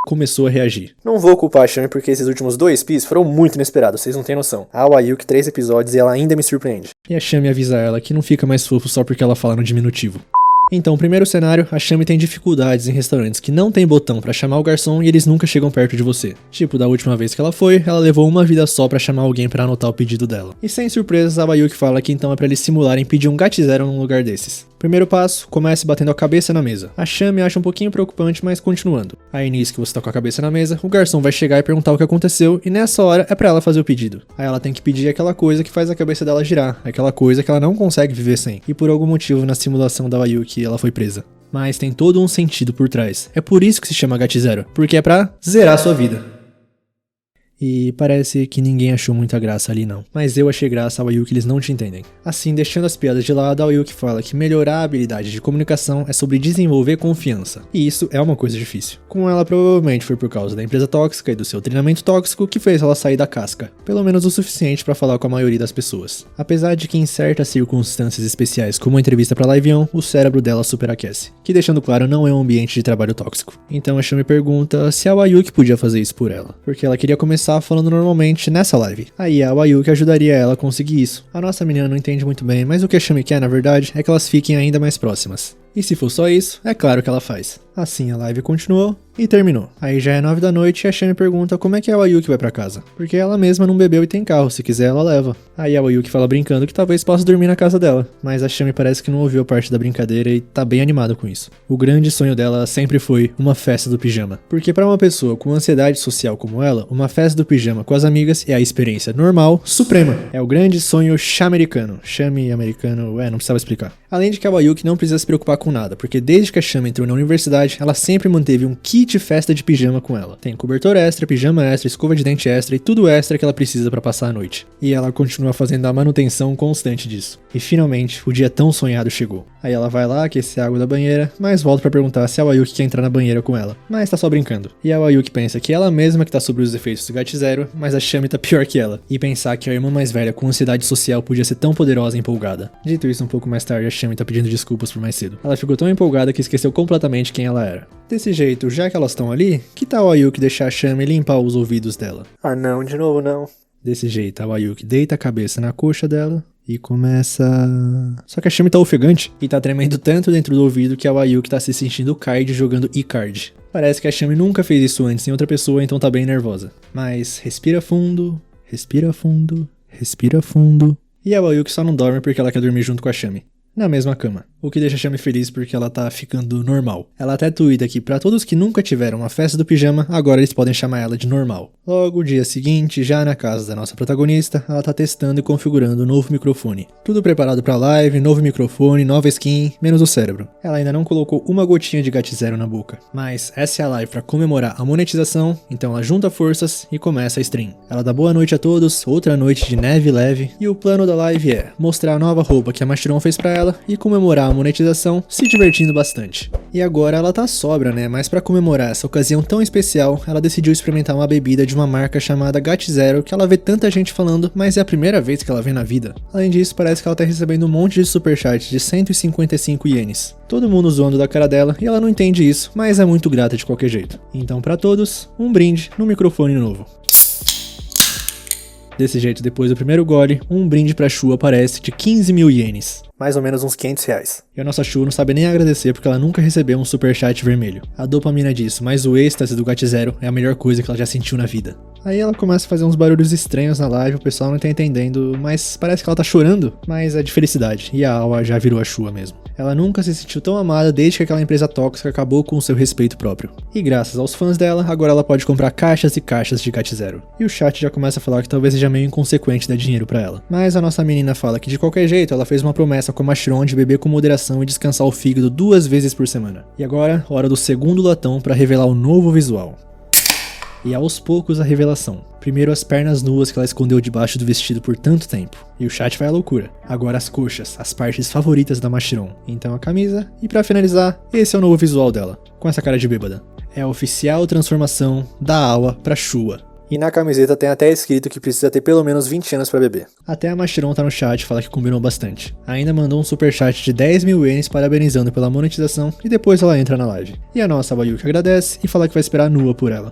começou a reagir. Não vou culpar a Shami porque esses últimos 2 pis foram muito inesperados, vocês não têm noção. A Wayuki 3 episódios e ela ainda me surpreende. E a Shami avisa ela que não fica mais fofo só porque ela fala no diminutivo. Então, primeiro cenário, a Shami tem dificuldades em restaurantes que não tem botão pra chamar o garçom e eles nunca chegam perto de você. Tipo, da última vez que ela foi, ela levou uma vida só pra chamar alguém pra anotar o pedido dela. E sem surpresas, a Wayuki fala que então é pra eles simularem pedir um Gat Zero num lugar desses. Primeiro passo, comece batendo a cabeça na mesa. A Shami acha um pouquinho preocupante, mas continuando. Aí nisso que você tá com a cabeça na mesa, o garçom vai chegar e perguntar o que aconteceu, e nessa hora é pra ela fazer o pedido. Aí ela tem que pedir aquela coisa que faz a cabeça dela girar, aquela coisa que ela não consegue viver sem. E por algum motivo na simulação da Wayuki ela foi presa. Mas tem todo um sentido por trás. É por isso que se chama Gat Zero, porque é pra zerar a sua vida. E parece que ninguém achou muita graça ali não. Mas eu achei graça ao Wayuki, eles não te entendem. Assim, deixando as piadas de lado, a Wayuki fala que melhorar a habilidade de comunicação é sobre desenvolver confiança. E isso é uma coisa difícil. Com ela, provavelmente foi por causa da empresa tóxica e do seu treinamento tóxico que fez ela sair da casca. Pelo menos o suficiente pra falar com a maioria das pessoas. Apesar de que em certas circunstâncias especiais, como a entrevista pra Live-On, o cérebro dela superaquece. Que deixando claro, não é um ambiente de trabalho tóxico. Então a Shami pergunta se a Wayuki podia fazer isso por ela. Porque ela queria começar falando normalmente nessa live. Aí a Wayuki ajudaria ela a conseguir isso. A nossa menina não entende muito bem, mas o que a Shami quer, na verdade, é que elas fiquem ainda mais próximas. E se for só isso, é claro que ela faz. Assim a live continuou e terminou. Aí já é 9 da noite e a Shami pergunta como é que a Wayuki vai pra casa. Porque ela mesma não bebeu e tem carro, se quiser ela leva. Aí a Wayuki fala brincando que talvez possa dormir na casa dela. Mas a Shami parece que não ouviu a parte da brincadeira e tá bem animada com isso. O grande sonho dela sempre foi uma festa do pijama. Porque pra uma pessoa com ansiedade social como ela, uma festa do pijama com as amigas é a experiência normal, suprema. É o grande sonho Shamericano. Shami americano, não precisava explicar. Além de que a Wayuki não precisa se preocupar com nada, porque desde que a Shami entrou na universidade, ela sempre manteve um kit kit festa de pijama com ela. Tem cobertor extra, pijama extra, escova de dente extra e tudo extra que ela precisa pra passar a noite. E ela continua fazendo a manutenção constante disso. E finalmente, o dia tão sonhado chegou. Aí ela vai lá aquecer a água da banheira, mas volta pra perguntar se a Wayuki quer entrar na banheira com ela. Mas tá só brincando. E a Wayuki pensa que ela mesma que tá sobre os efeitos do GAT0, mas a Shami tá pior que ela. E pensar que a irmã mais velha com ansiedade social podia ser tão poderosa e empolgada. Dito isso, um pouco mais tarde, a Shami tá pedindo desculpas por mais cedo. Ela ficou tão empolgada que esqueceu completamente quem ela era. Desse jeito, já que elas estão ali, que tal a Wayuki deixar a Shami limpar os ouvidos dela? Ah não, de novo não. Desse jeito, a Wayuki deita a cabeça na coxa dela e começa... Só que a Shami tá ofegante e tá tremendo tanto dentro do ouvido que a Wayuki tá se sentindo Kaid jogando E-Card. Parece que a Shami nunca fez isso antes em outra pessoa, então tá bem nervosa. Mas respira fundo, respira fundo, respira fundo. E a Wayuki só não dorme porque ela quer dormir junto com a Shami. Na mesma cama. O que deixa a Shami feliz porque ela tá ficando normal. Ela até tuita que pra todos que nunca tiveram uma festa do pijama, agora eles podem chamar ela de normal. Logo, o dia seguinte, já na casa da nossa protagonista, ela tá testando e configurando o novo microfone. Tudo preparado pra live, novo microfone, nova skin, menos o cérebro. Ela ainda não colocou uma gotinha de GAT0 na boca. Mas essa é a live pra comemorar a monetização, então ela junta forças e começa a stream. Ela dá boa noite a todos, outra noite de neve leve, e o plano da live é mostrar a nova roupa que a Mashiron fez pra ela e comemorar a monetização, se divertindo bastante. E agora ela tá sóbria, né? Mas pra comemorar essa ocasião tão especial, ela decidiu experimentar uma bebida de uma marca chamada GAT0, que ela vê tanta gente falando, mas é a primeira vez que ela vê na vida. Além disso, parece que ela tá recebendo um monte de superchat de 155 ienes. Todo mundo zoando da cara dela, e ela não entende isso, mas é muito grata de qualquer jeito. Então pra todos, um brinde no microfone novo. Desse jeito, depois do primeiro gole, um brinde pra Shu aparece de 15 mil ienes. Mais ou menos uns 500 reais. E a nossa Shu não sabe nem agradecer porque ela nunca recebeu um superchat vermelho. A dopamina disso, mas o êxtase do GAT0 é a melhor coisa que ela já sentiu na vida. Aí ela começa a fazer uns barulhos estranhos na live, o pessoal não tá entendendo, mas parece que ela tá chorando, mas é de felicidade, e a Awa já virou a Shua mesmo. Ela nunca se sentiu tão amada desde que aquela empresa tóxica acabou com o seu respeito próprio. E graças aos fãs dela, agora ela pode comprar caixas e caixas de GAT0. E o chat já começa a falar que talvez seja meio inconsequente dar dinheiro pra ela. Mas a nossa menina fala que de qualquer jeito ela fez uma promessa com a Mashiron de beber com moderação e descansar o fígado 2 vezes por semana. E agora, hora do segundo latão pra revelar o novo visual. E aos poucos a revelação. Primeiro as pernas nuas que ela escondeu debaixo do vestido por tanto tempo. E o chat vai à loucura. Agora as coxas, as partes favoritas da Mashiron. Então a camisa. E pra finalizar, esse é o novo visual dela. Com essa cara de bêbada. É a oficial transformação da Awa pra Shua. E na camiseta tem até escrito que precisa ter pelo menos 20 anos pra beber. Até a Mashiron tá no chat e fala que combinou bastante. Ainda mandou um superchat de 10 mil ienes parabenizando pela monetização e depois ela entra na live. E a nossa Wayuki agradece e fala que vai esperar nua por ela.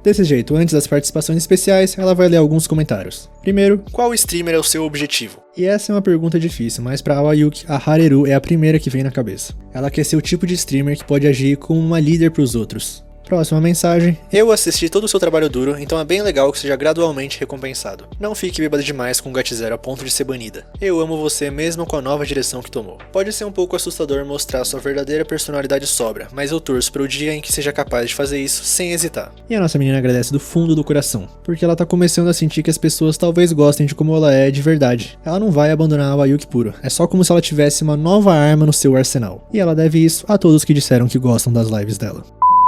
Desse jeito, antes das participações especiais, ela vai ler alguns comentários. Primeiro, qual streamer é o seu objetivo? E essa é uma pergunta difícil, mas pra Wayuki, a Hareru é a primeira que vem na cabeça. Ela quer ser o tipo de streamer que pode agir como uma líder pros outros. Próxima mensagem. Eu assisti todo o seu trabalho duro, então é bem legal que seja gradualmente recompensado. Não fique bêbada demais com o GAT0 a ponto de ser banida. Eu amo você mesmo com a nova direção que tomou. Pode ser um pouco assustador mostrar sua verdadeira personalidade sóbria, mas eu torço para o dia em que seja capaz de fazer isso sem hesitar. E a nossa menina agradece do fundo do coração, porque ela tá começando a sentir que as pessoas talvez gostem de como ela é de verdade. Ela não vai abandonar a Wayuki puro, é só como se ela tivesse uma nova arma no seu arsenal. E ela deve isso a todos que disseram que gostam das lives dela.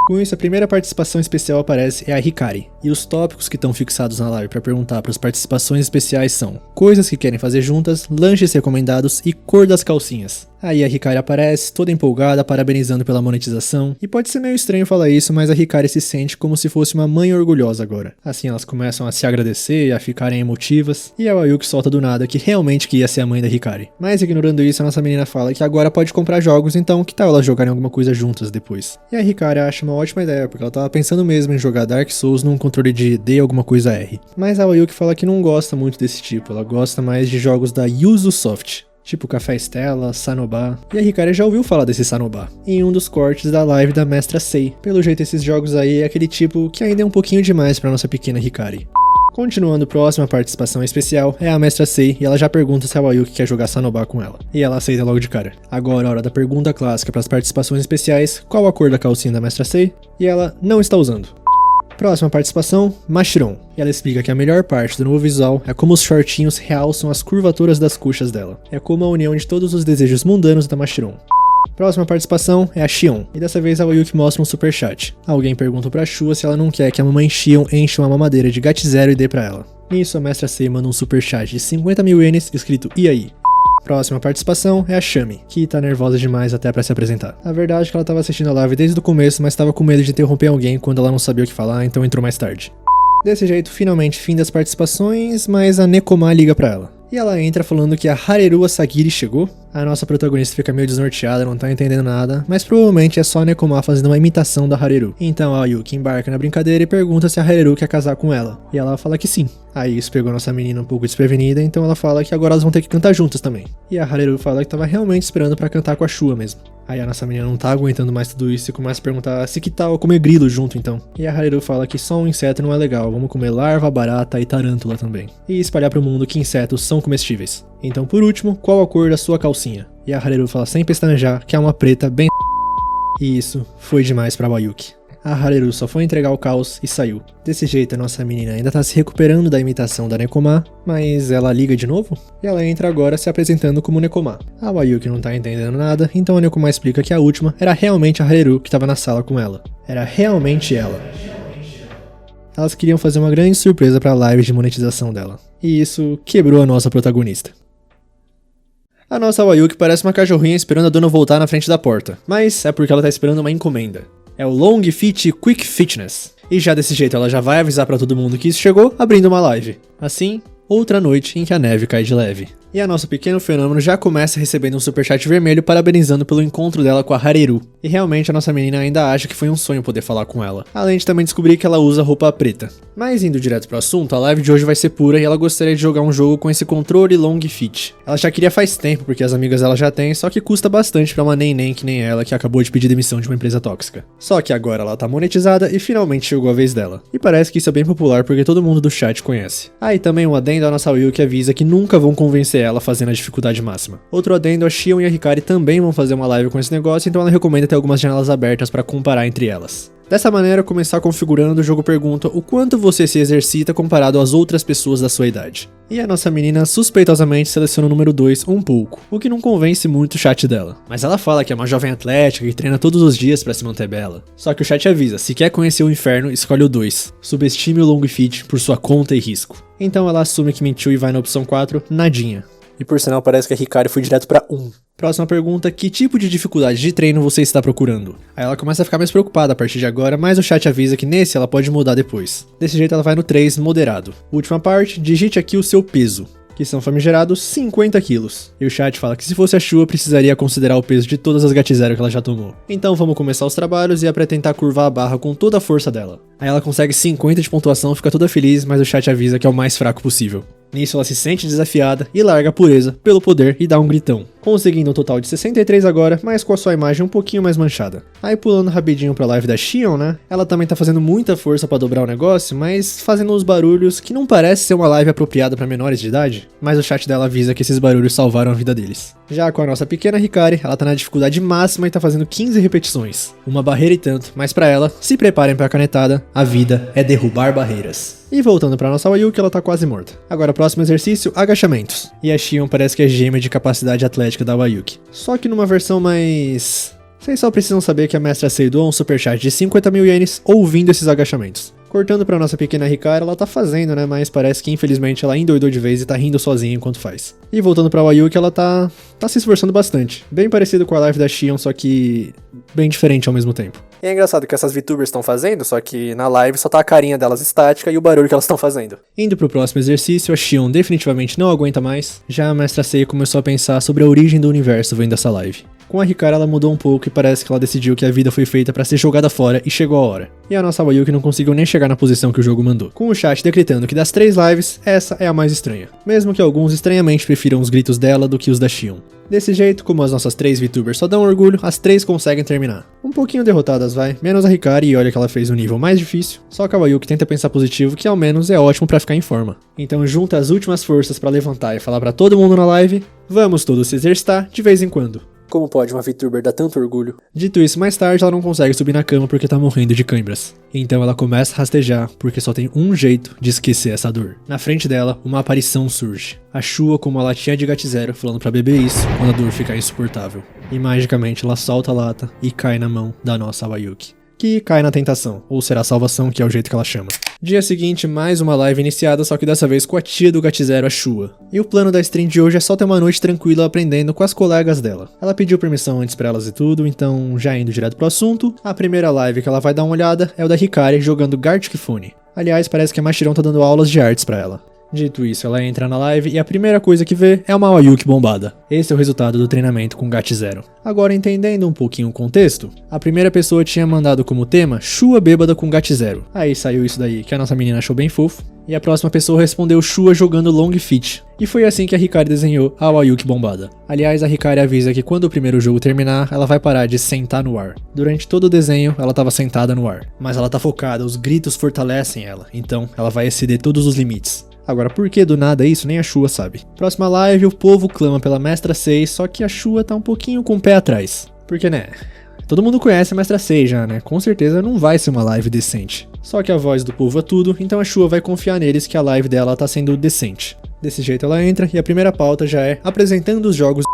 Com isso, a primeira participação especial aparece é a Hikari, e os tópicos que estão fixados na live para perguntar para as participações especiais são coisas que querem fazer juntas, lanches recomendados e cor das calcinhas. Aí a Hikari aparece, toda empolgada, parabenizando pela monetização, e pode ser meio estranho falar isso, mas a Hikari se sente como se fosse uma mãe orgulhosa agora. Assim elas começam a se agradecer e a ficarem emotivas, e a Wayuki solta do nada que realmente queria ser a mãe da Hikari. Mas ignorando isso, a nossa menina fala que agora pode comprar jogos, então que tal elas jogarem alguma coisa juntas depois? E a Hikari acha uma ótima ideia, porque ela tava pensando mesmo em jogar Dark Souls num controle de D alguma coisa R. Mas a Wayuki fala que não gosta muito desse tipo, ela gosta mais de jogos da Yuzu Soft. Tipo Café Stella, Sanoba. E a Hikari já ouviu falar desse Sanoba em um dos cortes da live da Mestra Sei. Pelo jeito esses jogos aí é aquele tipo que ainda é um pouquinho demais pra nossa pequena Hikari. Continuando, próxima participação especial é a Mestra Sei e ela já pergunta se a Wayuki quer jogar Sanoba com ela. E ela aceita logo de cara. Agora, hora da pergunta clássica para as participações especiais: qual a cor da calcinha da Mestra Sei? E ela não está usando. Próxima participação, Mashiron. E ela explica que a melhor parte do novo visual é como os shortinhos realçam as curvaturas das coxas dela. É como a união de todos os desejos mundanos da Mashiron. Próxima participação é a Xion, e dessa vez a Wayuki mostra um superchat. Alguém pergunta pra Shua se ela não quer que a mamãe Xion encha uma mamadeira de GAT0 e dê pra ela. Nisso a mestra Sei manda um superchat de 50.000 ienes escrito "e aí?". Próxima participação é a Shami, que tá nervosa demais até pra se apresentar. A verdade é que ela tava assistindo a live desde o começo, mas tava com medo de interromper alguém quando ela não sabia o que falar, então entrou mais tarde. Desse jeito, finalmente fim das participações, mas a Nekoma liga pra ela. E ela entra falando que a Hareru Asagiri chegou. A nossa protagonista fica meio desnorteada, não tá entendendo nada, mas provavelmente é só a Nekoma fazendo uma imitação da Hareru. Então a Yuki embarca na brincadeira e pergunta se a Hareru quer casar com ela. E ela fala que sim. Aí isso pegou nossa menina um pouco desprevenida, então ela fala que agora elas vão ter que cantar juntas também. E a Hareru fala que tava realmente esperando pra cantar com a Shua mesmo. Aí a nossa menina não tá aguentando mais tudo isso e começa a perguntar se que tal comer grilo junto então. E a Hareru fala que só um inseto não é legal, vamos comer larva, barata e tarântula também. E espalhar pro mundo que insetos são comestíveis. Então por último, qual a cor da sua calcinha? E a Hareru fala sem pestanejar que é uma preta bem... E isso foi demais pra Wayuki. A Hareru só foi entregar o caos e saiu. Desse jeito a nossa menina ainda tá se recuperando da imitação da Nekoma, mas ela liga de novo? E ela entra agora se apresentando como Nekoma. A Wayuki não tá entendendo nada, então a Nekoma explica que a última era realmente a Hareru que tava na sala com ela. Era realmente ela. Elas queriam fazer uma grande surpresa pra live de monetização dela. E isso quebrou a nossa protagonista. A nossa Wayuki parece uma cachorrinha esperando a dona voltar na frente da porta, mas é porque ela tá esperando uma encomenda. É o Long Fit Quick Fitness. E já desse jeito ela já vai avisar pra todo mundo que isso chegou, abrindo uma live. Assim, outra noite em que a neve cai de leve. E a nosso pequeno fenômeno já começa recebendo um superchat vermelho parabenizando pelo encontro dela com a Hareru. E realmente a nossa menina ainda acha que foi um sonho poder falar com ela. Além de também descobrir que ela usa roupa preta. Mas indo direto pro assunto, a live de hoje vai ser pura e ela gostaria de jogar um jogo com esse controle Long Fit. Ela já queria faz tempo porque as amigas dela já têm, só que custa bastante pra uma neném que nem ela que acabou de pedir demissão de uma empresa tóxica. Só que agora ela tá monetizada e finalmente chegou a vez dela. E parece que isso é bem popular porque todo mundo do chat conhece. Ah, e também um adendo à nossa Will que avisa que nunca vão convencer ela fazendo a dificuldade máxima. Outro adendo, a Xion e a Hikari também vão fazer uma live com esse negócio, então ela recomenda ter algumas janelas abertas para comparar entre elas. Dessa maneira, começar configurando, o jogo pergunta o quanto você se exercita comparado às outras pessoas da sua idade. E a nossa menina suspeitosamente seleciona o número 2 um pouco, o que não convence muito o chat dela. Mas ela fala que é uma jovem atlética que treina todos os dias para se manter bela. Só que o chat avisa, se quer conhecer o inferno, escolhe o 2. Subestime o Long Fit por sua conta e risco. Então ela assume que mentiu e vai na opção 4, nadinha. E por sinal parece que a Hikari foi direto pra 1. Próxima pergunta, que tipo de dificuldade de treino você está procurando? Aí ela começa a ficar mais preocupada a partir de agora, mas o chat avisa que nesse ela pode mudar depois. Desse jeito ela vai no 3, moderado. Última parte, digite aqui o seu peso, que são famigerados 50 quilos. E o chat fala que se fosse a Shua precisaria considerar o peso de todas as GAT0 que ela já tomou. Então vamos começar os trabalhos e é pra tentar curvar a barra com toda a força dela. Aí ela consegue 50 de pontuação, fica toda feliz, mas o chat avisa que é o mais fraco possível. Nisso ela se sente desafiada e larga a pureza pelo poder e dá um gritão. Conseguindo um total de 63 agora, mas com a sua imagem um pouquinho mais manchada. Aí pulando rapidinho pra live da Xion, né? Ela também tá fazendo muita força pra dobrar o negócio, mas fazendo uns barulhos que não parece ser uma live apropriada pra menores de idade. Mas o chat dela avisa que esses barulhos salvaram a vida deles. Já com a nossa pequena Hikari, ela tá na dificuldade máxima e tá fazendo 15 repetições. Uma barreira e tanto, mas pra ela, se preparem pra canetada, a vida é derrubar barreiras. E voltando pra nossa Wayuki, ela tá quase morta. Agora próximo exercício, agachamentos. E a Xion parece que é gêmea de capacidade atlética da Wayuki. Só que numa versão mais... Vocês só precisam saber que a mestra Sei doou um superchat de 50.000 ienes ouvindo esses agachamentos. Cortando pra nossa pequena Hikari, ela tá fazendo, né? Mas parece que infelizmente ela endoidou de vez e tá rindo sozinha enquanto faz. E voltando pra Wayuki, ela tá se esforçando bastante. Bem parecido com a live da Xion, só que bem diferente ao mesmo tempo. E é engraçado que essas VTubers estão fazendo, só que na live só tá a carinha delas estática e o barulho que elas estão fazendo. Indo pro próximo exercício, a Xion definitivamente não aguenta mais. Já a mestra Sei começou a pensar sobre a origem do universo vendo essa live. Com a Hikari ela mudou um pouco e parece que ela decidiu que a vida foi feita pra ser jogada fora e chegou a hora. E a nossa Wayuki não conseguiu nem chegar na posição que o jogo mandou. Com o chat decretando que das 3 lives, essa é a mais estranha. Mesmo que alguns estranhamente prefiram os gritos dela do que os da Xion. Desse jeito, como as nossas 3 VTubers só dão orgulho, as 3 conseguem terminar. Um pouquinho derrotadas vai, menos a Hikari e olha que ela fez o nível mais difícil. Só que a Wayuki tenta pensar positivo que ao menos é ótimo pra ficar em forma. Então junta as últimas forças pra levantar e falar pra todo mundo na live, vamos todos se exercitar de vez em quando. Como pode uma VTuber dar tanto orgulho? Dito isso, mais tarde ela não consegue subir na cama porque tá morrendo de câimbras. Então ela começa a rastejar porque só tem um jeito de esquecer essa dor. Na frente dela, uma aparição surge. A Shua com uma latinha de GAT0 falando pra beber isso quando a dor ficar insuportável. E magicamente ela solta a lata e cai na mão da nossa Wayuki, que cai na tentação, ou será a salvação, que é o jeito que ela chama. Dia seguinte, mais uma live iniciada, só que dessa vez com a tia do GAT0, a Shua. E o plano da stream de hoje é só ter uma noite tranquila aprendendo com as colegas dela. Ela pediu permissão antes pra elas e tudo, então já indo direto pro assunto, a primeira live que ela vai dar uma olhada é o da Hikari jogando Gartic Phone. Aliás, parece que a Mashirão tá dando aulas de artes pra ela. Dito isso, ela entra na live e a primeira coisa que vê é uma Wayuki bombada. Esse é o resultado do treinamento com GAT0. Agora, entendendo um pouquinho o contexto, a primeira pessoa tinha mandado como tema Shua bêbada com GAT0. Aí saiu isso daí que a nossa menina achou bem fofo. E a próxima pessoa respondeu Shua jogando Long Fit. E foi assim que a Hikari desenhou a Wayuki bombada. Aliás, a Hikari avisa que quando o primeiro jogo terminar, ela vai parar de sentar no ar. Durante todo o desenho, ela estava sentada no ar. Mas ela tá focada, os gritos fortalecem ela. Então, ela vai exceder todos os limites. Agora, por que do nada isso, nem a Shua sabe. Próxima live, o povo clama pela Mestra 6, só que a Shua tá um pouquinho com o pé atrás. Porque, né, todo mundo conhece a Mestra 6 já, né? Com certeza não vai ser uma live decente. Só que a voz do povo é tudo, então a Shua vai confiar neles que a live dela tá sendo decente. Desse jeito ela entra e a primeira pauta já é apresentando os jogos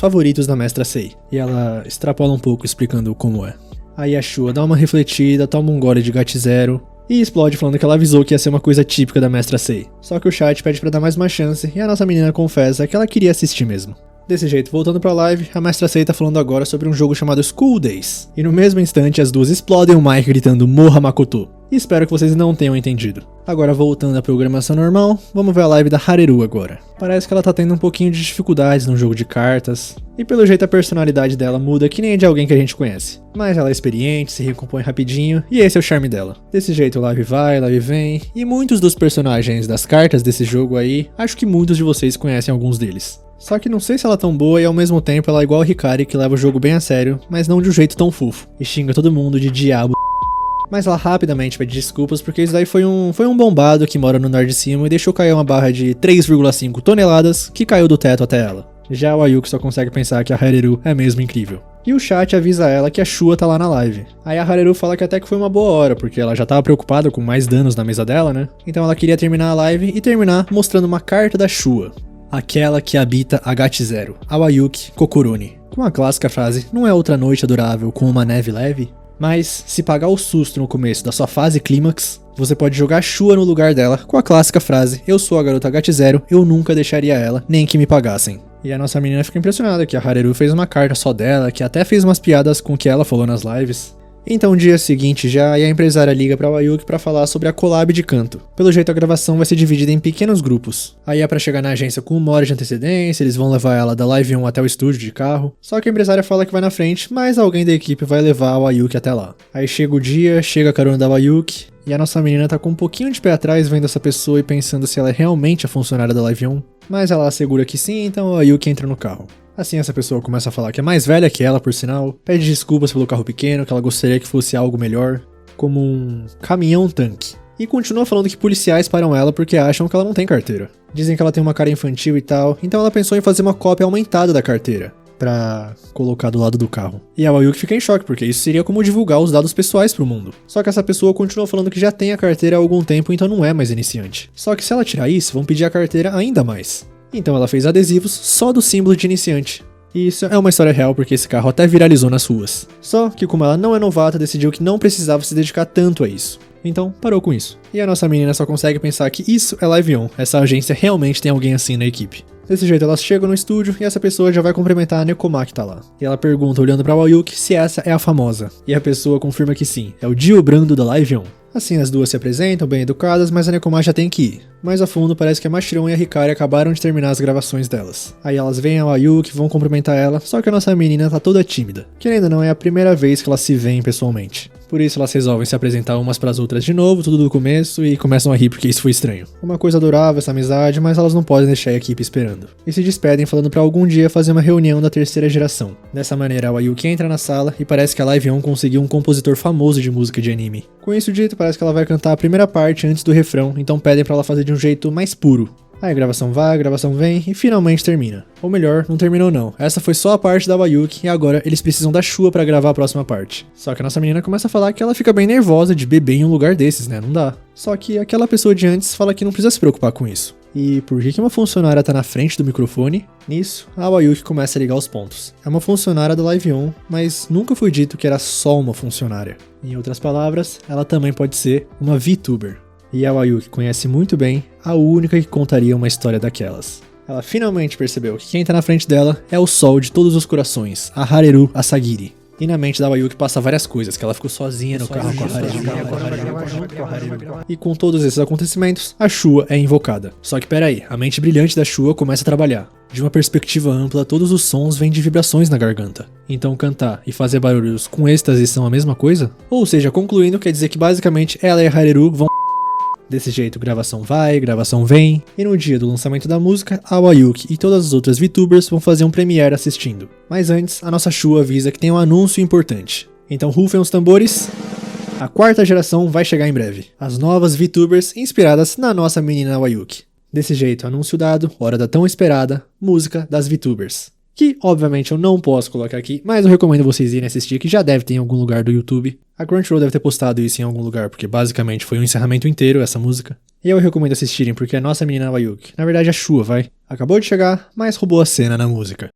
favoritos da Mestra Sei. E ela extrapola um pouco explicando como é. Aí a Shua dá uma refletida, toma um gole de GAT0 e explode falando que ela avisou que ia ser uma coisa típica da Mestra Sei. Só que o chat pede pra dar mais uma chance e a nossa menina confessa que ela queria assistir mesmo. Desse jeito, voltando pra live, a Mestra Sei tá falando agora sobre um jogo chamado School Days. E no mesmo instante, as duas explodem o mic gritando Morra Makoto. E espero que vocês não tenham entendido. Agora, voltando à programação normal, vamos ver a live da Hareru agora. Parece que ela tá tendo um pouquinho de dificuldades no jogo de cartas. E pelo jeito a personalidade dela muda que nem de alguém que a gente conhece. Mas ela é experiente, se recompõe rapidinho, e esse é o charme dela. Desse jeito, live vai, live vem, e muitos dos personagens das cartas desse jogo aí, acho que muitos de vocês conhecem alguns deles. Só que não sei se ela é tão boa e ao mesmo tempo ela é igual a Hikari, que leva o jogo bem a sério, mas não de um jeito tão fofo, e xinga todo mundo de diabo. Mas ela rapidamente pede desculpas porque isso daí foi um bombado que mora no andar de cima e deixou cair uma barra de 3,5 toneladas que caiu do teto até ela. Já o Ayuki só consegue pensar que a Hareru é mesmo incrível. E o chat avisa ela que a Shua tá lá na live. Aí a Hareru fala que até que foi uma boa hora, porque ela já tava preocupada com mais danos na mesa dela, né? Então ela queria terminar a live e terminar mostrando uma carta da Shua. Aquela que habita a GAT0, a Wayuki Kokuroni. Com a clássica frase, não é outra noite adorável com uma neve leve? Mas, se pagar o susto no começo da sua fase clímax, você pode jogar a Shua no lugar dela com a clássica frase, eu sou a garota GAT0, eu nunca deixaria ela, nem que me pagassem. E a nossa menina fica impressionada que a Hareru fez uma carta só dela, que até fez umas piadas com o que ela falou nas lives. Então, dia seguinte já, e a empresária liga pra Wayuki pra falar sobre a collab de canto. Pelo jeito, a gravação vai ser dividida em pequenos grupos. Aí é pra chegar na agência com 1 hora de antecedência, eles vão levar ela da Live 1 até o estúdio de carro. Só que a empresária fala que vai na frente, mas alguém da equipe vai levar a Wayuki até lá. Aí chega o dia, chega a carona da Wayuki, e a nossa menina tá com um pouquinho de pé atrás vendo essa pessoa e pensando se ela é realmente a funcionária da Live 1. Mas ela assegura que sim, então a Wayuki entra no carro. Assim essa pessoa começa a falar que é mais velha que ela, por sinal, pede desculpas pelo carro pequeno, que ela gostaria que fosse algo melhor, como um caminhão-tanque. E continua falando que policiais param ela porque acham que ela não tem carteira. Dizem que ela tem uma cara infantil e tal, então ela pensou em fazer uma cópia aumentada da carteira, pra colocar do lado do carro. E a Wayuki fica em choque, porque isso seria como divulgar os dados pessoais pro mundo. Só que essa pessoa continua falando que já tem a carteira há algum tempo, então não é mais iniciante. Só que se ela tirar isso, vão pedir a carteira ainda mais. Então ela fez adesivos só do símbolo de iniciante. E isso é uma história real porque esse carro até viralizou nas ruas. Só que como ela não é novata, decidiu que não precisava se dedicar tanto a isso. Então parou com isso. E a nossa menina só consegue pensar que isso é Live On, essa agência realmente tem alguém assim na equipe. Desse jeito elas chegam no estúdio e essa pessoa já vai cumprimentar a Nekoma que tá lá. E ela pergunta olhando pra Wayuki se essa é a famosa. E a pessoa confirma que sim, é o Dio Brando da Live On. Assim as duas se apresentam bem educadas, mas a Nekoma já tem que ir. Mais a fundo parece que a Mashirão e a Hikari acabaram de terminar as gravações delas. Aí elas veem a Wayuki, vão cumprimentar ela, só que a nossa menina tá toda tímida. Que ainda não é a primeira vez que elas se veem pessoalmente. Por isso elas resolvem se apresentar umas pras outras de novo, tudo do começo, e começam a rir porque isso foi estranho. Uma coisa adorável essa amizade, mas elas não podem deixar a equipe esperando. E se despedem falando pra algum dia fazer uma reunião da terceira geração. Dessa maneira a Wayuki entra na sala e parece que a Live On conseguiu um compositor famoso de música de anime. Com isso dito, parece que ela vai cantar a primeira parte antes do refrão, então pedem pra ela fazer de um jeito mais puro. Aí a gravação vai, a gravação vem e finalmente termina. Ou melhor, não terminou não. Essa foi só a parte da Wayuki e agora eles precisam da Shua pra gravar a próxima parte. Só que a nossa menina começa a falar que ela fica bem nervosa de beber em um lugar desses, né? Não dá. Só que aquela pessoa de antes fala que não precisa se preocupar com isso. E por que uma funcionária tá na frente do microfone? Nisso, a Wayuki começa a ligar os pontos. É uma funcionária da Live On, mas nunca foi dito que era só uma funcionária. Em outras palavras, ela também pode ser uma VTuber. E a Wayuki conhece muito bem a única que contaria uma história daquelas. Ela finalmente percebeu que quem tá na frente dela é o sol de todos os corações, a Hareru Asagiri. E na mente da Wayuki passa várias coisas, que ela ficou sozinha no carro com a Hareru. E com todos esses acontecimentos, a Shua é invocada. Só que peraí, a mente brilhante da Shua começa a trabalhar. De uma perspectiva ampla, todos os sons vêm de vibrações na garganta. Então cantar e fazer barulhos com êxtase são a mesma coisa? Ou seja, concluindo, quer dizer que basicamente ela e a Hareru vão... Desse jeito, gravação vai, gravação vem, e no dia do lançamento da música, a Wayuki e todas as outras VTubers vão fazer um premiere assistindo. Mas antes, a nossa Shua avisa que tem um anúncio importante. Então rufem os tambores, a 4ª geração vai chegar em breve. As novas VTubers inspiradas na nossa menina Wayuki. Desse jeito, anúncio dado, hora da tão esperada música das VTubers. Que, obviamente, eu não posso colocar aqui, mas eu recomendo vocês irem assistir, que já deve ter em algum lugar do YouTube. A Crunchyroll deve ter postado isso em algum lugar, porque basicamente foi um encerramento inteiro essa música. E eu recomendo assistirem, porque a nossa menina Wayuki, na verdade a Shua, acabou de chegar, mas roubou a cena na música.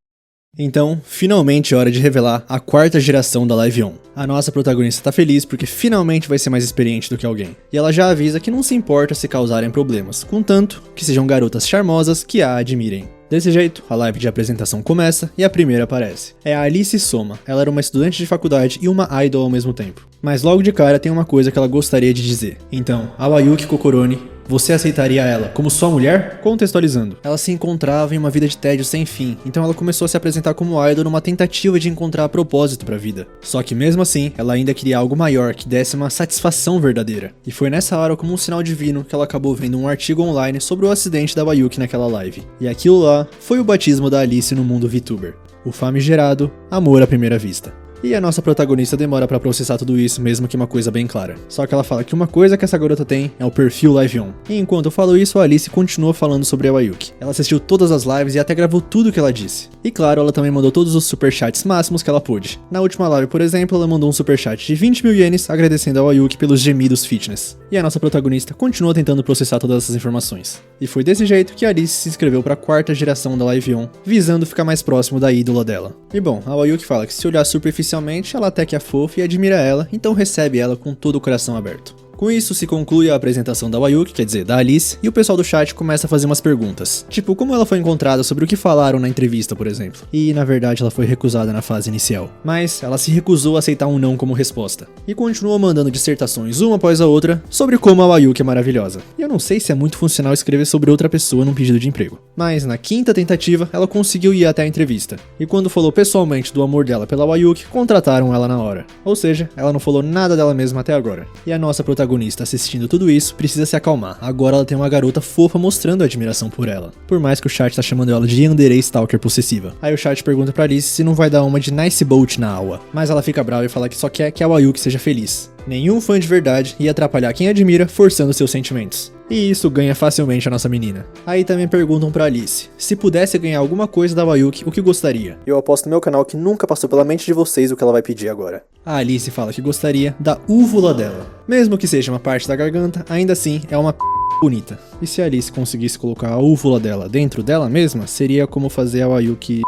Então, finalmente é hora de revelar a 4ª geração da Live On. A nossa protagonista tá feliz porque finalmente vai ser mais experiente do que alguém. E ela já avisa que não se importa se causarem problemas, contanto que sejam garotas charmosas que a admirem. Desse jeito, a live de apresentação começa e a primeira aparece. É a Alice Soma. Ela era uma estudante de faculdade e uma idol ao mesmo tempo. Mas logo de cara tem uma coisa que ela gostaria de dizer. Então, a Wayuki Kokoroni, você aceitaria ela como sua mulher? Contextualizando, ela se encontrava em uma vida de tédio sem fim, então ela começou a se apresentar como idol numa tentativa de encontrar propósito pra vida. Só que mesmo assim, ela ainda queria algo maior que desse uma satisfação verdadeira. E foi nessa hora, como um sinal divino, que ela acabou vendo um artigo online sobre o acidente da Wayuki naquela live. E aquilo lá foi o batismo da Alice no mundo VTuber. O famigerado amor à primeira vista. E a nossa protagonista demora pra processar tudo isso, mesmo que uma coisa bem clara. Só que ela fala que uma coisa que essa garota tem é o perfil Live On. E enquanto eu falo isso, a Alice continua falando sobre a Wayuki. Ela assistiu todas as lives e até gravou tudo que ela disse. E claro, ela também mandou todos os superchats máximos que ela pôde. Na última live, por exemplo, ela mandou um superchat de 20 mil ienes agradecendo a Wayuki pelos gemidos fitness. E a nossa protagonista continua tentando processar todas essas informações. E foi desse jeito que a Alice se inscreveu pra 4ª geração da Live On, visando ficar mais próximo da ídola dela. E bom, a Wayuki fala que se olhar superficialmente, ela até que é fofa e admira ela, então recebe ela com todo o coração aberto. Com isso se conclui a apresentação da Wayuki, quer dizer, da Alice, e o pessoal do chat começa a fazer umas perguntas. Tipo, como ela foi encontrada, sobre o que falaram na entrevista, por exemplo. E, na verdade, ela foi recusada na fase inicial. Mas, ela se recusou a aceitar um não como resposta. E continuou mandando dissertações uma após a outra sobre como a Wayuki é maravilhosa. E eu não sei se é muito funcional escrever sobre outra pessoa num pedido de emprego. Mas, na 5ª tentativa, ela conseguiu ir até a entrevista. E quando falou pessoalmente do amor dela pela Wayuki, contrataram ela na hora. Ou seja, ela não falou nada dela mesma até agora. E a nossa protagonista assistindo tudo isso precisa se acalmar. Agora ela tem uma garota fofa mostrando admiração por ela. Por mais que o chat tá chamando ela de yandere stalker possessiva. Aí o chat pergunta pra Alice se não vai dar uma de nice boat na aula. Mas ela fica brava e fala que só quer que a Wayuki seja feliz. Nenhum fã de verdade ia atrapalhar quem admira forçando seus sentimentos. E isso ganha facilmente a nossa menina. Aí também perguntam pra Alice, se pudesse ganhar alguma coisa da Wayuki, o que gostaria? Eu aposto no meu canal que nunca passou pela mente de vocês o que ela vai pedir agora. A Alice fala que gostaria da úvula dela. Mesmo que seja uma parte da garganta, ainda assim é uma bonita. E se a Alice conseguisse colocar a úvula dela dentro dela mesma, seria como fazer a Wayuki...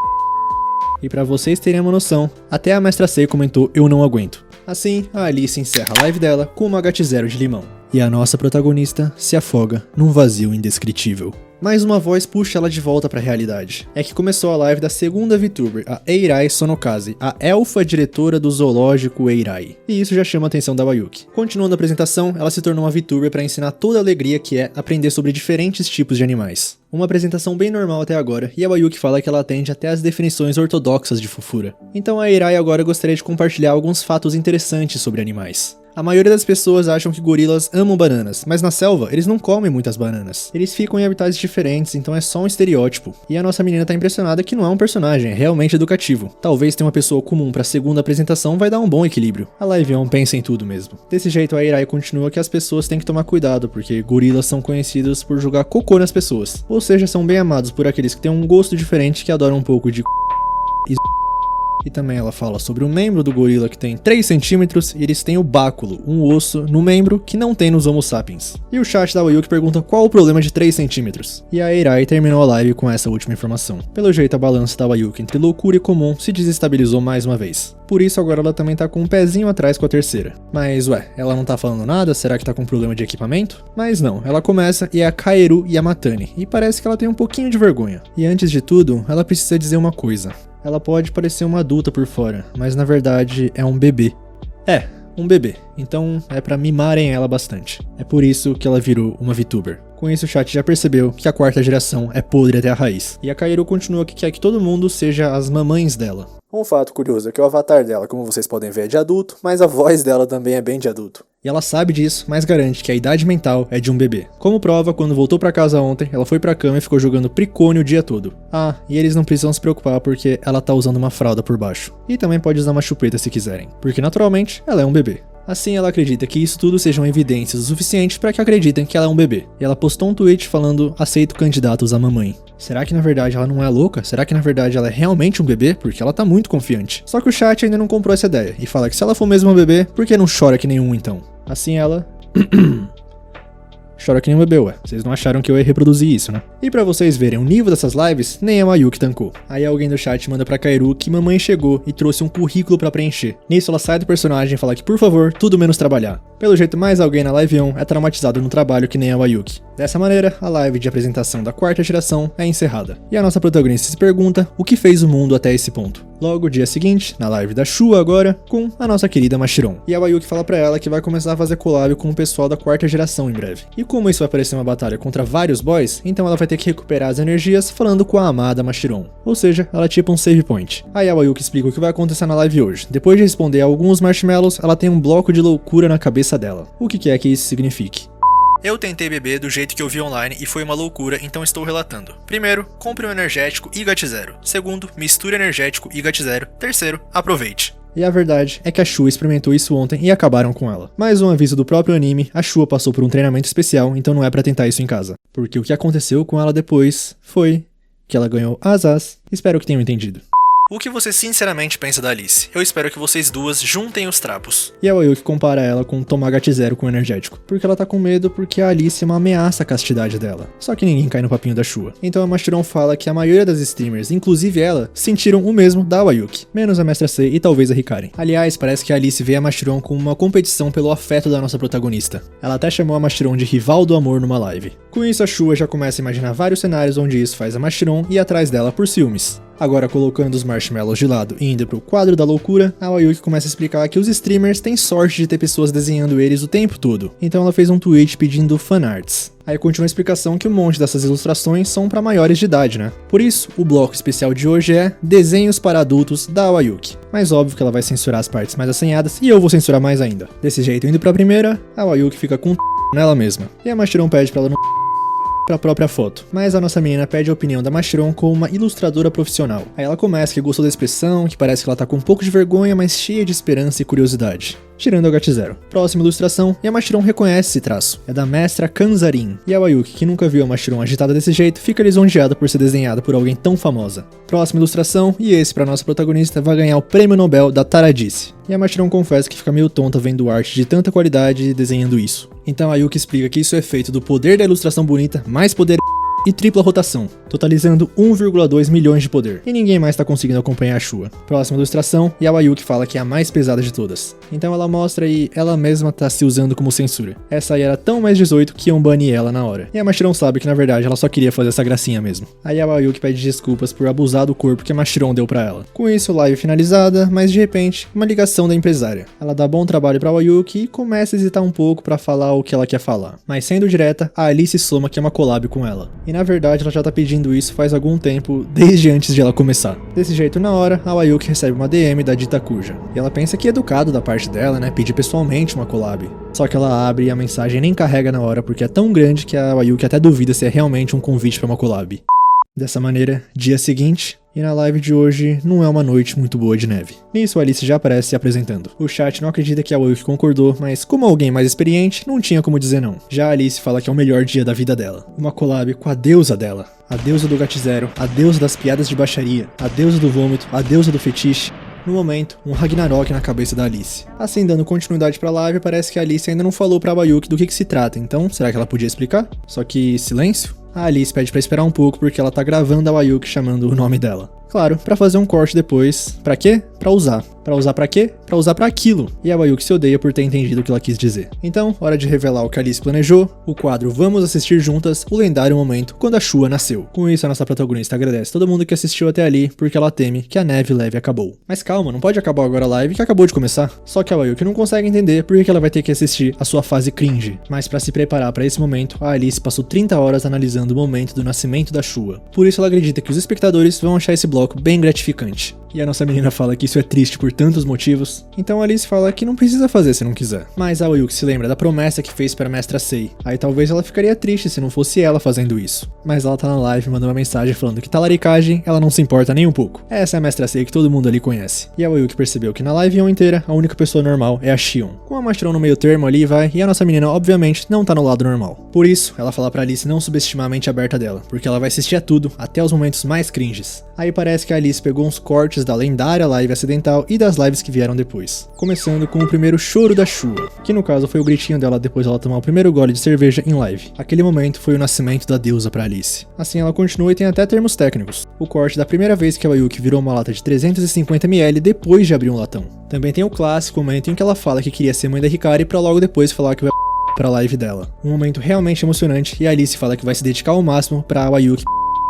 E pra vocês terem uma noção, até a Mestra Sei comentou eu não aguento. Assim, a Alice encerra a live dela com uma HT0 de limão. E a nossa protagonista se afoga num vazio indescritível. Mais uma voz puxa ela de volta pra realidade. É que começou a live da segunda VTuber, a Eirai Sonokaze, a elfa diretora do zoológico Eirai. E isso já chama a atenção da Wayuki. Continuando a apresentação, ela se tornou uma VTuber pra ensinar toda a alegria que é aprender sobre diferentes tipos de animais. Uma apresentação bem normal até agora, e a Wayuki fala que ela atende até as definições ortodoxas de fofura. Então a Eirai agora gostaria de compartilhar alguns fatos interessantes sobre animais. A maioria das pessoas acham que gorilas amam bananas, mas na selva eles não comem muitas bananas. Eles ficam em habitats diferentes, então é só um estereótipo. E a nossa menina tá impressionada que não é um personagem, é realmente educativo. Talvez ter uma pessoa comum pra segunda apresentação vai dar um bom equilíbrio. A Live On pensa em tudo mesmo. Desse jeito a Irai continua que as pessoas têm que tomar cuidado, porque gorilas são conhecidos por jogar cocô nas pessoas. Ou seja, são bem amados por aqueles que têm um gosto diferente, que adoram um pouco de e também ela fala sobre um membro do gorila que tem 3 centímetros e eles têm o báculo, um osso no membro que não tem nos Homo sapiens. E o chat da Wayuki pergunta qual o problema de 3 centímetros. E a Irai terminou a live com essa última informação. Pelo jeito a balança da Wayuki entre loucura e comum se desestabilizou mais uma vez. Por isso agora ela também tá com um pezinho atrás com a terceira. Mas ela não tá falando nada? Será que tá com problema de equipamento? Mas não, ela começa e é a Kaeru Yamatani. E parece que ela tem um pouquinho de vergonha. E antes de tudo, ela precisa dizer uma coisa. Ela pode parecer uma adulta por fora, mas na verdade é um bebê. Um bebê. Então é pra mimarem ela bastante. É por isso que ela virou uma VTuber. Com isso o chat já percebeu que a 4ª geração é podre até a raiz. E a Kaeru continua que quer que todo mundo seja as mamães dela. Um fato curioso é que o avatar dela, como vocês podem ver, é de adulto, mas a voz dela também é bem de adulto. E ela sabe disso, mas garante que a idade mental é de um bebê. Como prova, quando voltou pra casa ontem, ela foi pra cama e ficou jogando Pricone o dia todo. E eles não precisam se preocupar porque ela tá usando uma fralda por baixo. E também pode usar uma chupeta se quiserem, porque naturalmente ela é um bebê. Assim ela acredita que isso tudo sejam evidências o suficiente para que acreditem que ela é um bebê. E ela postou um tweet falando: aceito candidatos à mamãe. Será que na verdade ela não é louca? Será que na verdade ela é realmente um bebê? Porque ela tá muito confiante. Só que o chat ainda não comprou essa ideia e fala que se ela for mesmo um bebê, por que não chora que nenhum então? Assim ela... chora que nem um bebê, Vocês não acharam que eu ia reproduzir isso, né? E pra vocês verem o nível dessas lives, nem a Wayuki tancou. Aí alguém do chat manda pra Kaeru que mamãe chegou e trouxe um currículo pra preencher. Nisso ela sai do personagem e fala que, por favor, tudo menos trabalhar. Pelo jeito, mais alguém na Live On é traumatizado no trabalho que nem a Wayuki. Dessa maneira, a live de apresentação da 4ª geração é encerrada. E a nossa protagonista se pergunta o que fez o mundo até esse ponto. Logo, dia seguinte, na live da Shua agora, com a nossa querida Mashiron. E a Wayuki fala pra ela que vai começar a fazer collab com o pessoal da 4ª geração em breve. E como isso vai parecer uma batalha contra vários boys, então ela vai ter que recuperar as energias falando com a amada Mashiron. Ou seja, ela é tipo um save point. Aí a Wayuki explica o que vai acontecer na live hoje. Depois de responder a alguns marshmallows, ela tem um bloco de loucura na cabeça dela. O que quer que isso signifique? Eu tentei beber do jeito que eu vi online e foi uma loucura, então estou relatando. Primeiro, compre um energético e GAT0. Segundo, misture energético e GAT0. Terceiro, aproveite. E a verdade é que a Shua experimentou isso ontem e acabaram com ela. Mais um aviso do próprio anime, a Shua passou por um treinamento especial, então não é pra tentar isso em casa. Porque o que aconteceu com ela depois foi que ela ganhou asas. Espero que tenham entendido. O que você sinceramente pensa da Alice? Eu espero que vocês duas juntem os trapos. E a Wayuki compara ela com tomar GAT0 com energético, porque ela tá com medo porque a Alice é uma ameaça à castidade dela. Só que ninguém cai no papinho da Shua. Então a Mashiron fala que a maioria das streamers, inclusive ela, sentiram o mesmo da Wayuki, menos a Mestra C e talvez a Hikari. Aliás, parece que a Alice vê a Mashiron como uma competição pelo afeto da nossa protagonista. Ela até chamou a Mashiron de rival do amor numa live. Com isso a Shua já começa a imaginar vários cenários onde isso faz a Mashiron ir atrás dela por ciúmes. Agora, colocando os marshmallows de lado e indo pro quadro da loucura, a Wayuki começa a explicar que os streamers têm sorte de ter pessoas desenhando eles o tempo todo. Então ela fez um tweet pedindo fanarts. Aí continua a explicação que um monte dessas ilustrações são para maiores de idade, né? Por isso, o bloco especial de hoje é Desenhos para Adultos da Wayuki. Mas óbvio que ela vai censurar as partes mais assanhadas e eu vou censurar mais ainda. Desse jeito, indo pra primeira, a Wayuki fica com nela mesma. E a Mashiron pede pra ela não pra própria foto, mas a nossa menina pede a opinião da Mashiron como uma ilustradora profissional. Aí ela começa que gostou da expressão, que parece que ela tá com um pouco de vergonha, mas cheia de esperança e curiosidade. Tirando o GAT0. Próxima ilustração, e a Mashiron reconhece esse traço. É da mestra Kanzarin. E a Wayuki, que nunca viu a Mashiron agitada desse jeito, fica lisonjeada por ser desenhada por alguém tão famosa. Próxima ilustração, e esse pra nossa protagonista vai ganhar o prêmio Nobel da Taradice. E a Mashiron confessa que fica meio tonta vendo arte de tanta qualidade e desenhando isso. Então a Wayuki explica que isso é feito do poder da ilustração bonita, mais poder e tripla rotação, totalizando 1,2 milhões de poder. E ninguém mais tá conseguindo acompanhar a Shua. Próxima ilustração, e a Wayuki fala que é a mais pesada de todas. Então ela mostra e ela mesma tá se usando como censura. Essa aí era tão mais 18 que iam banir ela na hora. E a Mashiron sabe que na verdade ela só queria fazer essa gracinha mesmo. Aí a Wayuki pede desculpas por abusar do corpo que a Mashiron deu pra ela. Com isso, live finalizada, mas de repente, uma ligação da empresária. Ela dá bom trabalho pra Wayuki e começa a hesitar um pouco pra falar o que ela quer falar. Mas sendo direta, a Alice soma que é uma collab com ela. E na verdade ela já tá pedindo isso faz algum tempo, desde antes de ela começar. Desse jeito, na hora, a Ayuki recebe uma DM da dita Kuja. E ela pensa que é educado da parte dela, né, pedir pessoalmente uma collab. Só que ela abre e a mensagem nem carrega na hora porque é tão grande que a Ayuki até duvida se é realmente um convite pra uma collab. Dessa maneira, dia seguinte, e na live de hoje não é uma noite muito boa de neve. Nisso, a Alice já aparece se apresentando. O chat não acredita que a Ayuki concordou, mas como alguém mais experiente, não tinha como dizer não. Já a Alice fala que é o melhor dia da vida dela. Uma collab com a deusa dela. A deusa do GAT0, a deusa das piadas de baixaria, a deusa do vômito, a deusa do fetiche. No momento, um Ragnarok na cabeça da Alice. Assim, dando continuidade pra live, parece que a Alice ainda não falou pra Ayuki do que se trata, então será que ela podia explicar? Só que silêncio? A Alice pede pra esperar um pouco porque ela tá gravando a Ayuki chamando o nome dela. Claro, pra fazer um corte depois. Pra quê? Pra usar. Pra usar pra quê? Pra usar pra aquilo. E a Ayuki se odeia por ter entendido o que ela quis dizer. Então, hora de revelar o que a Alice planejou, o quadro Vamos Assistir Juntas, o lendário momento quando a Shua nasceu. Com isso, a nossa protagonista agradece todo mundo que assistiu até ali, porque ela teme que a neve leve acabou. Mas calma, não pode acabar agora a live que acabou de começar. Só que a Ayuki não consegue entender por que ela vai ter que assistir a sua fase cringe. Mas pra se preparar pra esse momento, a Alice passou 30 horas analisando o momento do nascimento da Shua. Por isso ela acredita que os espectadores vão achar esse bloco bem gratificante. E a nossa menina fala que isso é triste por tantos motivos, então a Alice fala que não precisa fazer se não quiser. Mas a Ayuki se lembra da promessa que fez para a mestra Sei, aí talvez ela ficaria triste se não fosse ela fazendo isso. Mas ela tá na live mandando uma mensagem falando que talaricagem ela não se importa nem um pouco. Essa é a mestra Sei que todo mundo ali conhece. E a Ayuki percebeu que na live inteira a única pessoa normal é a Shion. Com a Mastron no meio termo ali vai, e a nossa menina obviamente não tá no lado normal. Por isso, ela fala pra Alice não subestimar a mente aberta dela, porque ela vai assistir a tudo, até os momentos mais cringes. Aí parece que a Alice pegou uns cortes da lendária live acidental e das lives que vieram depois. Começando com o primeiro choro da Shua, que no caso foi o gritinho dela depois dela tomar o primeiro gole de cerveja em live. Aquele momento foi o nascimento da deusa pra Alice. Assim ela continua e tem até termos técnicos. O corte da primeira vez que a Ayuki virou uma lata de 350ml depois de abrir um latão. Também tem o clássico momento em que ela fala que queria ser mãe da Hikari pra logo depois falar que vai pra live dela. Um momento realmente emocionante e a Alice fala que vai se dedicar ao máximo pra Ayuki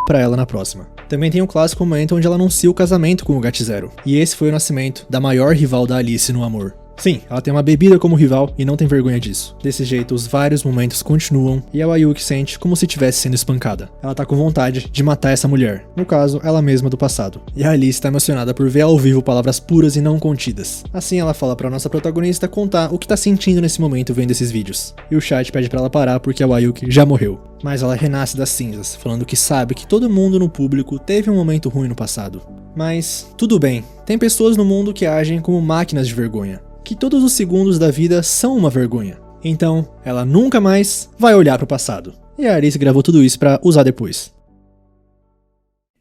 pra ela na próxima. Também tem o clássico momento onde ela anuncia o casamento com o GAT0, e esse foi o nascimento da maior rival da Alice no amor. Sim, ela tem uma bebida como rival e não tem vergonha disso. Desse jeito, os vários momentos continuam e a Ayuki sente como se estivesse sendo espancada. Ela tá com vontade de matar essa mulher, no caso, ela mesma do passado. E a Alice tá emocionada por ver ao vivo palavras puras e não contidas. Assim ela fala pra nossa protagonista contar o que tá sentindo nesse momento vendo esses vídeos. E o chat pede pra ela parar porque a Ayuki já morreu. Mas ela renasce das cinzas, falando que sabe que todo mundo no público teve um momento ruim no passado. Mas, tudo bem, tem pessoas no mundo que agem como máquinas de vergonha. Que todos os segundos da vida são uma vergonha. Então, ela nunca mais vai olhar pro passado. E a Alice gravou tudo isso pra usar depois.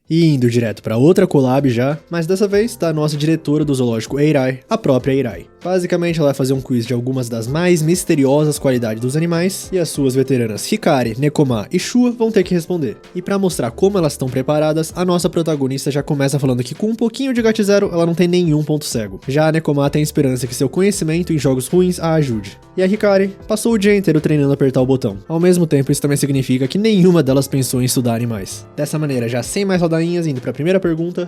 E indo direto pra outra collab já, mas dessa vez da nossa diretora do zoológico Eirai, a própria Eirai. Basicamente ela vai fazer um quiz de algumas das mais misteriosas qualidades dos animais, e as suas veteranas Hikari, Nekoma e Shua vão ter que responder. E pra mostrar como elas estão preparadas, a nossa protagonista já começa falando que com um pouquinho de GAT0 ela não tem nenhum ponto cego. Já a Nekoma tem esperança que seu conhecimento em jogos ruins a ajude. E a Hikari passou o dia inteiro treinando apertar o botão. Ao mesmo tempo, isso também significa que nenhuma delas pensou em estudar animais. Dessa maneira, já sem mais ladainhas, indo pra primeira pergunta.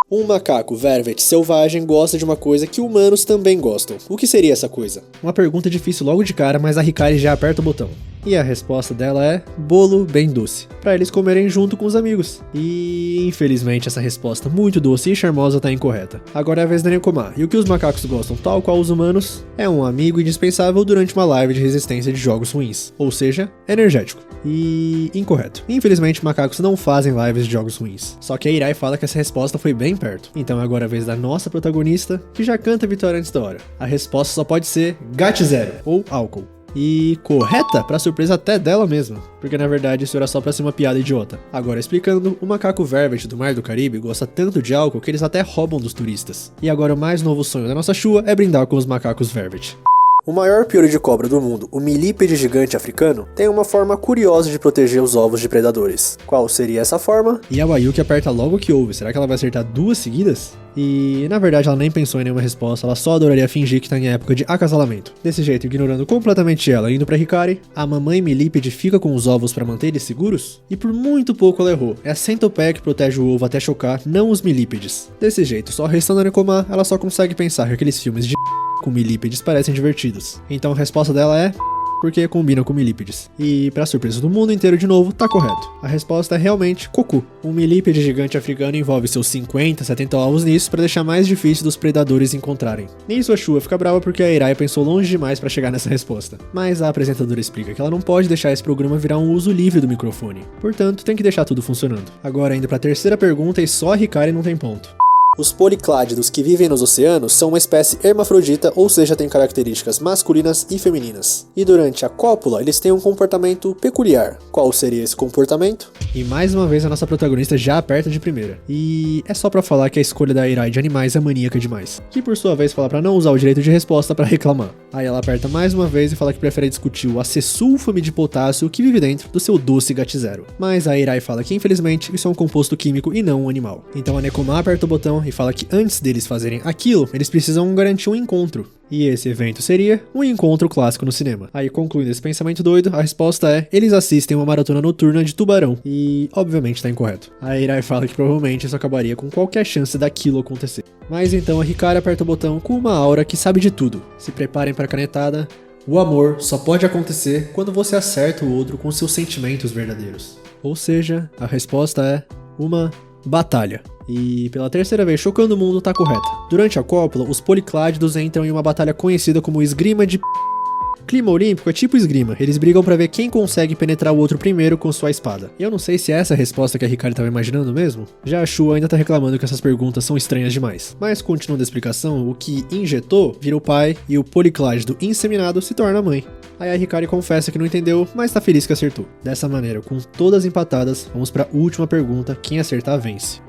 Um macaco vervet selvagem gosta de uma coisa que humanos também gostam. O que seria essa coisa? Uma pergunta difícil logo de cara, mas a Hikari já aperta o botão. E a resposta dela é bolo bem doce, pra eles comerem junto com os amigos. E infelizmente essa resposta muito doce e charmosa tá incorreta. Agora é a vez da Nekoma, e o que os macacos gostam, tal qual os humanos, é um amigo indispensável durante uma live de resistência de jogos ruins, ou seja, energético. E incorreto. Infelizmente macacos não fazem lives de jogos ruins. Só que a Eirai fala que essa resposta foi bem perto. Então é agora a vez da nossa protagonista, que já canta a vitória antes da hora. A resposta só pode ser GAT0, ou álcool. E correta, pra surpresa até dela mesma, porque na verdade isso era só pra ser uma piada idiota. Agora explicando, o macaco vervet do Mar do Caribe gosta tanto de álcool que eles até roubam dos turistas. E agora o mais novo sonho da nossa Shua é brindar com os macacos vervet. O maior piolho de cobra do mundo, o milípede gigante africano, tem uma forma curiosa de proteger os ovos de predadores. Qual seria essa forma? E a Ayuki aperta logo o que ouve, será que ela vai acertar duas seguidas? E na verdade ela nem pensou em nenhuma resposta, ela só adoraria fingir que tá em época de acasalamento. Desse jeito, ignorando completamente ela indo pra Hikari, a mamãe milípede fica com os ovos pra manter eles seguros? E por muito pouco ela errou, é a centopeia que protege o ovo até chocar, não os milípedes. Desse jeito, só restando a Nekoma, ela só consegue pensar que aqueles filmes de com milípedes parecem divertidos. Então a resposta dela é porque combina com milípedes. E, pra surpresa do mundo inteiro de novo, tá correto. A resposta é realmente Cocu. Um milípede gigante africano envolve seus 50, 70 ovos nisso pra deixar mais difícil dos predadores encontrarem. Nisso a Shua fica brava porque a Iraya pensou longe demais pra chegar nessa resposta. Mas a apresentadora explica que ela não pode deixar esse programa virar um uso livre do microfone. Portanto, tem que deixar tudo funcionando. Agora indo pra terceira pergunta e só a Hikari não tem ponto. Os policládidos que vivem nos oceanos são uma espécie hermafrodita, ou seja, têm características masculinas e femininas. E durante a cópula, eles têm um comportamento peculiar. Qual seria esse comportamento? E mais uma vez a nossa protagonista já aperta de primeira. E é só pra falar que a escolha da Iraya de animais é maníaca demais. Que por sua vez fala pra não usar o direito de resposta pra reclamar. Aí ela aperta mais uma vez e fala que prefere discutir o acesulfame de potássio que vive dentro do seu doce GAT0. Mas a Iraya fala que infelizmente isso é um composto químico e não um animal. Então a Nekoma aperta o botão e fala que antes deles fazerem aquilo, eles precisam garantir um encontro. E esse evento seria um encontro clássico no cinema. Aí, concluindo esse pensamento doido, a resposta é: eles assistem uma maratona noturna de Tubarão. E, obviamente, tá incorreto. A Iraya fala que provavelmente isso acabaria com qualquer chance daquilo acontecer. Mas então a Hikari aperta o botão com uma aura que sabe de tudo. Se preparem pra canetada. O amor só pode acontecer quando você acerta o outro com seus sentimentos verdadeiros. Ou seja, a resposta é uma batalha. E pela terceira vez chocando o mundo, tá correta. Durante a cópula, os policládidos entram em uma batalha conhecida como esgrima de Clima olímpico é tipo esgrima, eles brigam pra ver quem consegue penetrar o outro primeiro com sua espada. E eu não sei se é essa a resposta que a Hikari tava imaginando mesmo. Já a Shua ainda tá reclamando que essas perguntas são estranhas demais. Mas continuando a explicação, o que injetou vira o pai e o policládido inseminado se torna a mãe. Aí a Hikari confessa que não entendeu, mas tá feliz que acertou. Dessa maneira, com todas empatadas, vamos pra última pergunta, quem acertar vence.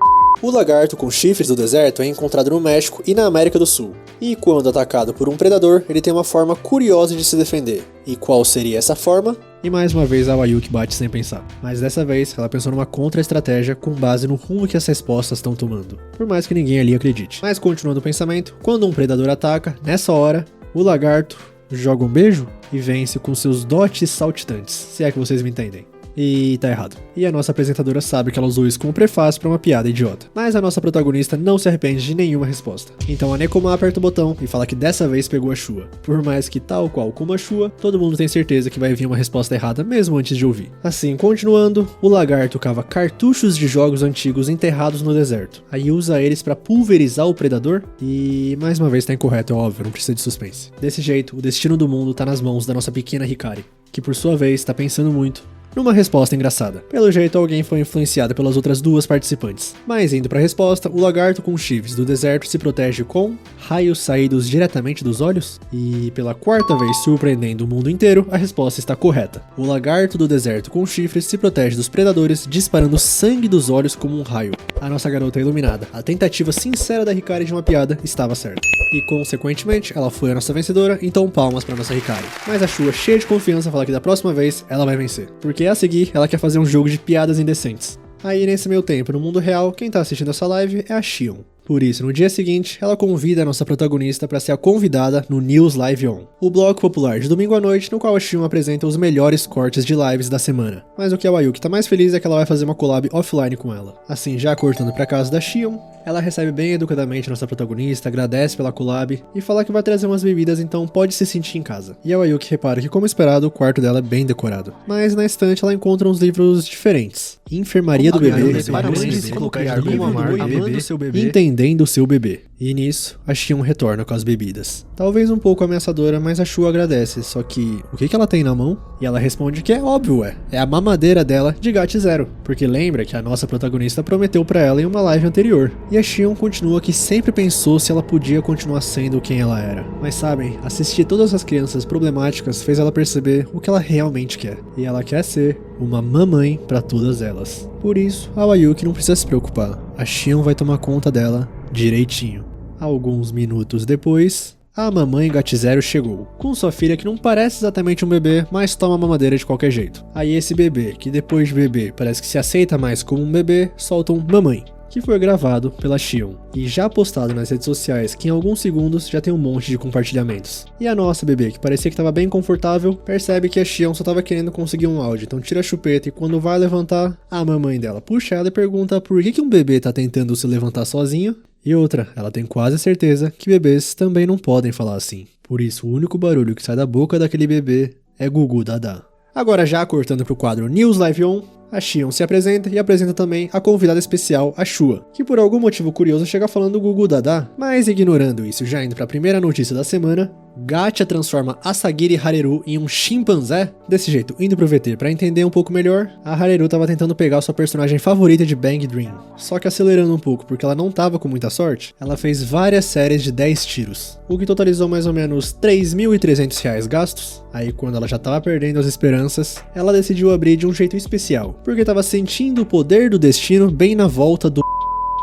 O lagarto com chifres do deserto é encontrado no México e na América do Sul. E quando atacado por um predador, ele tem uma forma curiosa de se defender. E qual seria essa forma? E mais uma vez a Wayuki bate sem pensar. Mas dessa vez, ela pensou numa contra-estratégia com base no rumo que as respostas estão tomando. Por mais que ninguém ali acredite. Mas continuando o pensamento, quando um predador ataca, nessa hora, o lagarto joga um beijo e vence com seus dotes saltitantes. Se é que vocês me entendem. E tá errado. E a nossa apresentadora sabe que ela usou isso como prefácio pra uma piada idiota. Mas a nossa protagonista não se arrepende de nenhuma resposta. Então a Nekoma aperta o botão e fala que dessa vez pegou a Shua. Por mais que tal qual como a Shua, todo mundo tem certeza que vai vir uma resposta errada mesmo antes de ouvir. Assim, continuando, o lagarto cava cartuchos de jogos antigos enterrados no deserto. Aí usa eles pra pulverizar o predador e mais uma vez tá incorreto, é óbvio, não precisa de suspense. Desse jeito, o destino do mundo tá nas mãos da nossa pequena Hikari, que por sua vez tá pensando muito numa resposta engraçada. Pelo jeito, alguém foi influenciado pelas outras duas participantes. Mas indo pra resposta, o lagarto com chifres do deserto se protege com raios saídos diretamente dos olhos? E pela quarta vez surpreendendo o mundo inteiro, a resposta está correta. O lagarto do deserto com chifres se protege dos predadores disparando sangue dos olhos como um raio. A nossa garota é iluminada. A tentativa sincera da Hikari de uma piada estava certa. E consequentemente, ela foi a nossa vencedora, então palmas pra nossa Hikari. Mas a Shua, cheia de confiança, fala que da próxima vez ela vai vencer. Porque a seguir, ela quer fazer um jogo de piadas indecentes. Aí nesse meio tempo, no mundo real, quem tá assistindo essa live é a Shion. Por isso, no dia seguinte, ela convida a nossa protagonista para ser a convidada no News Live On, o bloco popular de domingo à noite, no qual a Shion apresenta os melhores cortes de lives da semana. Mas o que a Wayuki tá mais feliz é que ela vai fazer uma collab offline com ela. Assim, já cortando pra casa da Shion, ela recebe bem educadamente a nossa protagonista, agradece pela collab e fala que vai trazer umas bebidas, então pode se sentir em casa. E a Wayuki repara que, como esperado, o quarto dela é bem decorado. Mas na estante ela encontra uns livros diferentes. Enfermaria do bebê, para mães como criar como amar, amando seu bebê, entendendo o seu bebê. E nisso, a Shion retorna com as bebidas. Talvez um pouco ameaçadora, mas a Shua agradece, só que o que ela tem na mão? E ela responde que é óbvio, é a mamadeira dela de GAT0, porque lembra que a nossa protagonista prometeu pra ela em uma live anterior. E a Shion continua que sempre pensou se ela podia continuar sendo quem ela era. Mas sabem, assistir todas as crianças problemáticas fez ela perceber o que ela realmente quer. E ela quer ser uma mamãe pra todas elas. Por isso, a Wayuki não precisa se preocupar. A Shion vai tomar conta dela direitinho. Alguns minutos depois, a mamãe GAT0 chegou, com sua filha que não parece exatamente um bebê, mas toma mamadeira de qualquer jeito. Aí esse bebê, que depois de bebê parece que se aceita mais como um bebê, solta um mamãe, que foi gravado pela Shion, e já postado nas redes sociais, que em alguns segundos já tem um monte de compartilhamentos. E a nossa bebê, que parecia que estava bem confortável, percebe que a Shion só estava querendo conseguir um áudio, então tira a chupeta e quando vai levantar, a mamãe dela puxa ela e pergunta por que um bebê tá tentando se levantar sozinho. E outra, ela tem quase certeza que bebês também não podem falar assim. Por isso, o único barulho que sai da boca daquele bebê é Gugu Dadá. Agora já cortando pro quadro News Live On, a Xion se apresenta e apresenta também a convidada especial, a Shua, que por algum motivo curioso chega falando Gugu Dadá, mas ignorando isso, já indo pra primeira notícia da semana, Gacha transforma Asagiri Hareru em um chimpanzé? Desse jeito, indo pro VT pra entender um pouco melhor, a Hareru tava tentando pegar sua personagem favorita de Bang Dream, só que acelerando um pouco porque ela não tava com muita sorte, ela fez várias séries de 10 tiros, o que totalizou mais ou menos R$3.300 gastos. Aí quando ela já tava perdendo as esperanças, ela decidiu abrir de um jeito especial, porque tava sentindo o poder do destino bem na volta do...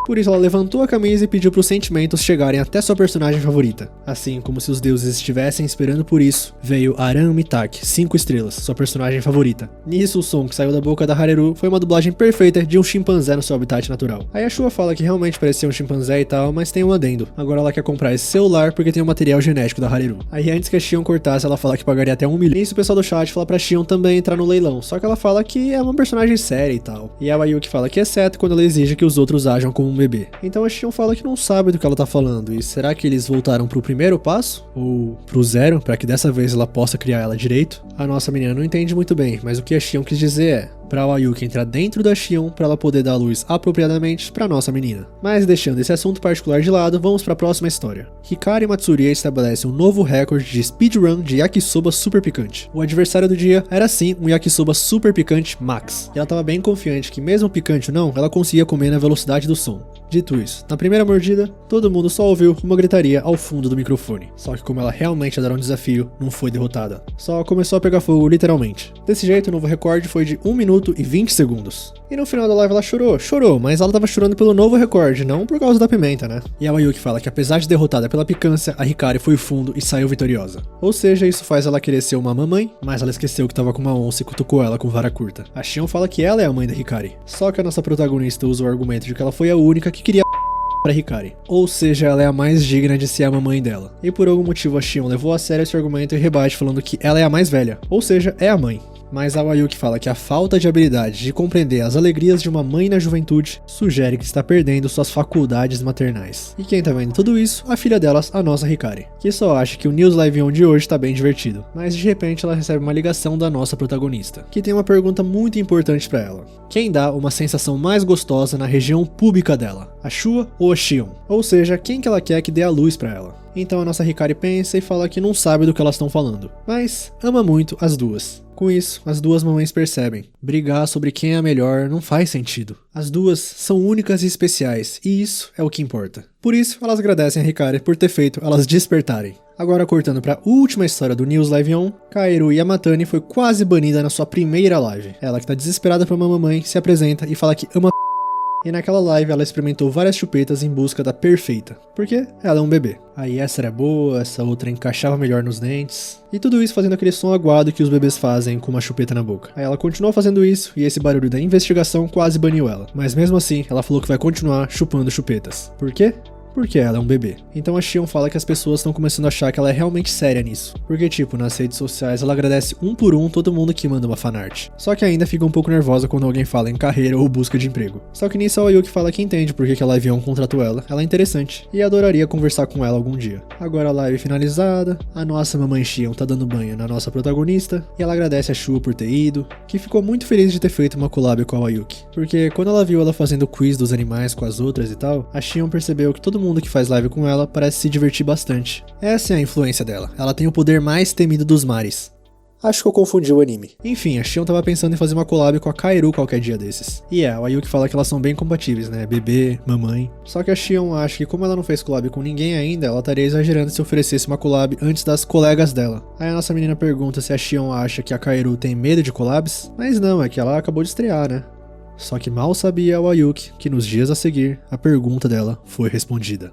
Por isso ela levantou a camisa e pediu para os sentimentos chegarem até sua personagem favorita. Assim como se os deuses estivessem esperando por isso, veio Aran Mitake, 5 estrelas, sua personagem favorita. Nisso o som que saiu da boca da Hareru foi uma dublagem perfeita de um chimpanzé no seu habitat natural. Aí a Shua fala que realmente parecia um chimpanzé e tal, mas tem um adendo. Agora ela quer comprar esse celular porque tem o material genético da Hareru. Aí antes que a Xion cortasse, ela fala que pagaria até 1 milhão. E isso o pessoal do chat fala pra Xion também entrar no leilão, só que ela fala que é uma personagem séria e tal. E a Ayuki fala que é certo quando ela exige que os outros ajam como um bebê. Então a Xion fala que não sabe do que ela tá falando, e será que eles voltaram pro primeiro passo? Ou pro zero, pra que dessa vez ela possa criar ela direito? A nossa menina não entende muito bem, mas o que a Xion quis dizer é pra Ayuki entrar dentro da Xion pra ela poder dar luz apropriadamente pra nossa menina. Mas deixando esse assunto particular de lado, vamos pra próxima história. Hikari Matsurie estabelece um novo recorde de speedrun de yakisoba super picante. O adversário do dia era sim um yakisoba super picante Max, e ela tava bem confiante que mesmo picante ou não, ela conseguia comer na velocidade do som. Dito isso, na primeira mordida, todo mundo só ouviu uma gritaria ao fundo do microfone. Só que como ela realmente ia dar um desafio, não foi derrotada. Só começou a pegar fogo literalmente. Desse jeito, o novo recorde foi de 1 minuto e 20 segundos. E no final da live ela chorou, mas ela tava chorando pelo novo recorde, não por causa da pimenta, né? E a Ayuki fala que apesar de derrotada pela picância, a Hikari foi fundo e saiu vitoriosa. Ou seja, isso faz ela querer ser uma mamãe, mas ela esqueceu que tava com uma onça e cutucou ela com vara curta. A Xion fala que ela é a mãe da Hikari. Só que a nossa protagonista usa o argumento de que ela foi a única que queria para Hikari. Ou seja, ela é a mais digna de ser a mamãe dela. E por algum motivo a Xion levou a sério esse argumento e rebate falando que ela é a mais velha. Ou seja, é a mãe. Mas a Ayuki fala que a falta de habilidade de compreender as alegrias de uma mãe na juventude sugere que está perdendo suas faculdades maternais. E quem tá vendo tudo isso? A filha delas, a nossa Hikari, que só acha que o News Live On de hoje tá bem divertido. Mas de repente ela recebe uma ligação da nossa protagonista, que tem uma pergunta muito importante pra ela. Quem dá uma sensação mais gostosa na região pública dela? A Shua ou a Xion? Ou seja, quem que ela quer que dê a luz pra ela? Então a nossa Hikari pensa e fala que não sabe do que elas estão falando, mas ama muito as duas. Com isso, as duas mamães percebem. Brigar sobre quem é a melhor não faz sentido. As duas são únicas e especiais, e isso é o que importa. Por isso, elas agradecem a Hikari por ter feito elas despertarem. Agora cortando para a última história do News Live On, Kaeru Yamatani foi quase banida na sua primeira live. Ela que tá desesperada por uma mamãe, se apresenta e fala que ama e naquela live ela experimentou várias chupetas em busca da perfeita, porque ela é um bebê. Aí essa era boa, essa outra encaixava melhor nos dentes, e tudo isso fazendo aquele som aguado que os bebês fazem com uma chupeta na boca. Aí ela continuou fazendo isso, e esse barulho da investigação quase baniu ela. Mas mesmo assim, ela falou que vai continuar chupando chupetas. Por quê? Porque ela é um bebê. Então a Xion fala que as pessoas estão começando a achar que ela é realmente séria nisso. Porque tipo, nas redes sociais ela agradece um por um todo mundo que manda uma fanart. Só que ainda fica um pouco nervosa quando alguém fala em carreira ou busca de emprego. Só que nisso a Ayuki fala que entende porque que a Live On contratou ela é interessante. E adoraria conversar com ela algum dia. Agora a live finalizada, a nossa mamãe Xion tá dando banho na nossa protagonista. E ela agradece a Shua por ter ido, que ficou muito feliz de ter feito uma collab com a Ayuki. Porque quando ela viu ela fazendo o quiz dos animais com as outras e tal, a Xion percebeu que todo mundo que faz live com ela parece se divertir bastante. Essa é a influência dela, ela tem o poder mais temido dos mares. Acho que eu confundi o anime. Enfim, a Xion tava pensando em fazer uma collab com a Kaeru qualquer dia desses. E a Ayuki fala que elas são bem compatíveis, né? Bebê, mamãe. Só que a Xion acha que como ela não fez collab com ninguém ainda, ela estaria exagerando se oferecesse uma collab antes das colegas dela. Aí a nossa menina pergunta se a Xion acha que a Kaeru tem medo de collabs, mas não, é que ela acabou de estrear, né? Só que mal sabia a Ayuki que nos dias a seguir, a pergunta dela foi respondida.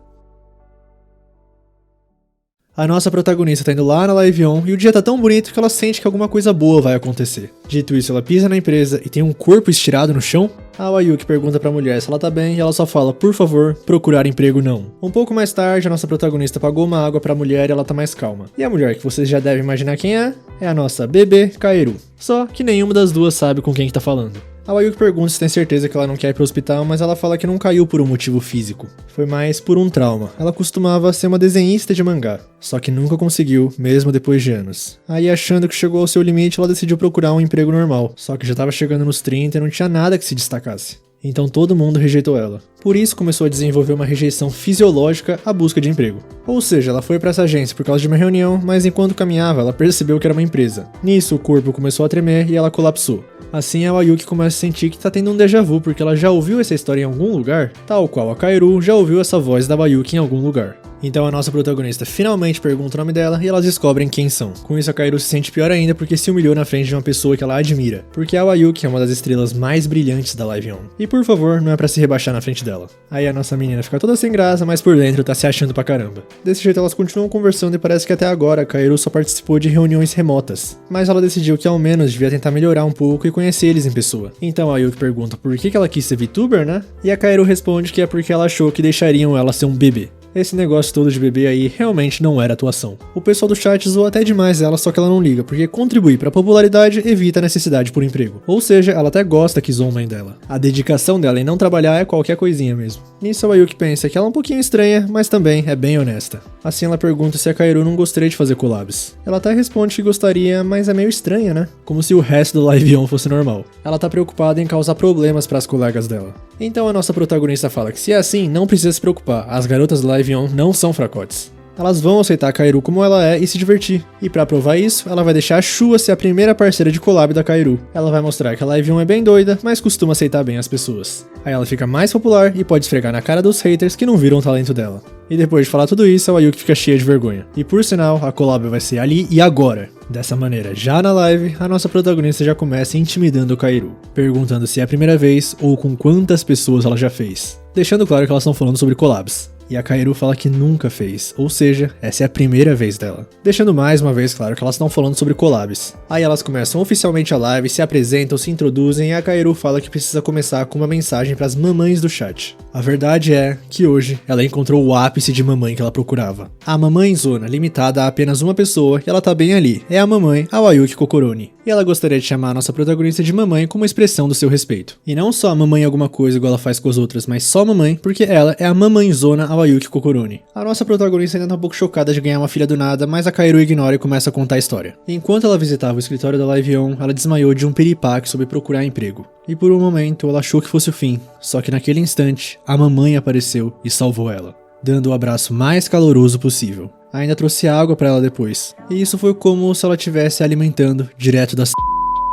A nossa protagonista tá indo lá na Live On e o dia tá tão bonito que ela sente que alguma coisa boa vai acontecer. Dito isso, ela pisa na empresa e tem um corpo estirado no chão. A Ayuki pergunta pra mulher se ela tá bem e ela só fala, por favor, procurar emprego não. Um pouco mais tarde, a nossa protagonista pagou uma água pra mulher e ela tá mais calma. E a mulher, que vocês já devem imaginar quem é a nossa bebê Kaeru. Só que nenhuma das duas sabe com quem que tá falando. A Wayuki pergunta se tem certeza que ela não quer ir pro hospital, mas ela fala que não caiu por um motivo físico. Foi mais por um trauma. Ela costumava ser uma desenhista de mangá, só que nunca conseguiu, mesmo depois de anos. Aí, achando que chegou ao seu limite, ela decidiu procurar um emprego normal, só que já tava chegando nos 30 e não tinha nada que se destacasse. Então todo mundo rejeitou ela. Por isso começou a desenvolver uma rejeição fisiológica à busca de emprego. Ou seja, ela foi para essa agência por causa de uma reunião, mas enquanto caminhava ela percebeu que era uma empresa. Nisso o corpo começou a tremer e ela colapsou. Assim a Wayuki começa a sentir que tá tendo um déjà vu porque ela já ouviu essa história em algum lugar, tal qual a Kaoru já ouviu essa voz da Wayuki em algum lugar. Então a nossa protagonista finalmente pergunta o nome dela e elas descobrem quem são. Com isso a Kaoru se sente pior ainda porque se humilhou na frente de uma pessoa que ela admira, porque a Wayuki é uma das estrelas mais brilhantes da Live On. E por favor, não é pra se rebaixar na frente dela. Aí a nossa menina fica toda sem graça, mas por dentro tá se achando pra caramba. Desse jeito elas continuam conversando e parece que até agora a Kaoru só participou de reuniões remotas. Mas ela decidiu que ao menos devia tentar melhorar um pouco e conhecer eles em pessoa. Então a Wayuki pergunta por que ela quis ser VTuber, né? E a Kaoru responde que é porque ela achou que deixariam ela ser um bebê. Esse negócio todo de bebê aí realmente não era atuação. O pessoal do chat zoou até demais ela, só que ela não liga, porque contribuir pra popularidade evita a necessidade por emprego. Ou seja, ela até gosta que zombem dela. A dedicação dela em não trabalhar é qualquer coisinha mesmo. Nisso a Wayuki pensa que ela é um pouquinho estranha, mas também é bem honesta. Assim ela pergunta se a Kaoru não gostaria de fazer collabs. Ela até responde que gostaria, mas é meio estranha, né? Como se o resto do Live On fosse normal. Ela tá preocupada em causar problemas pras colegas dela. Então a nossa protagonista fala que se é assim, não precisa se preocupar, as garotas do Live On não são fracotes. Elas vão aceitar a Kaoru como ela é e se divertir. E pra provar isso, ela vai deixar a Shua ser a primeira parceira de collab da Kaoru. Ela vai mostrar que a Live On é bem doida, mas costuma aceitar bem as pessoas. Aí ela fica mais popular e pode esfregar na cara dos haters que não viram o talento dela. E depois de falar tudo isso, a Wayuki fica cheia de vergonha. E por sinal, a collab vai ser ali e agora. Dessa maneira, já na live, a nossa protagonista já começa intimidando a Kaoru, perguntando se é a primeira vez ou com quantas pessoas ela já fez. Deixando claro que elas estão falando sobre collabs. E a Kaoru fala que nunca fez, ou seja, essa é a primeira vez dela. Deixando mais uma vez claro que elas estão falando sobre collabs. Aí elas começam oficialmente a live, se apresentam, se introduzem e a Kaoru fala que precisa começar com uma mensagem para as mamães do chat. A verdade é que hoje ela encontrou o ápice de mamãe que ela procurava. A mamãe zona, limitada a apenas uma pessoa, e ela tá bem ali, é a mamãe, a Wayuki Kokoroni. E ela gostaria de chamar a nossa protagonista de mamãe como expressão do seu respeito. E não só a mamãe alguma coisa igual ela faz com as outras, mas só mamãe, porque ela é a mamãezona a Wayuki Kokoroni. A nossa protagonista ainda tá um pouco chocada de ganhar uma filha do nada, mas a Kaoru ignora e começa a contar a história. Enquanto ela visitava o escritório da Live On, ela desmaiou de um piripaque sobre procurar emprego. E por um momento ela achou que fosse o fim, só que naquele instante, a mamãe apareceu e salvou ela, dando o abraço mais caloroso possível. Ainda trouxe água pra ela depois, e isso foi como se ela estivesse alimentando direto da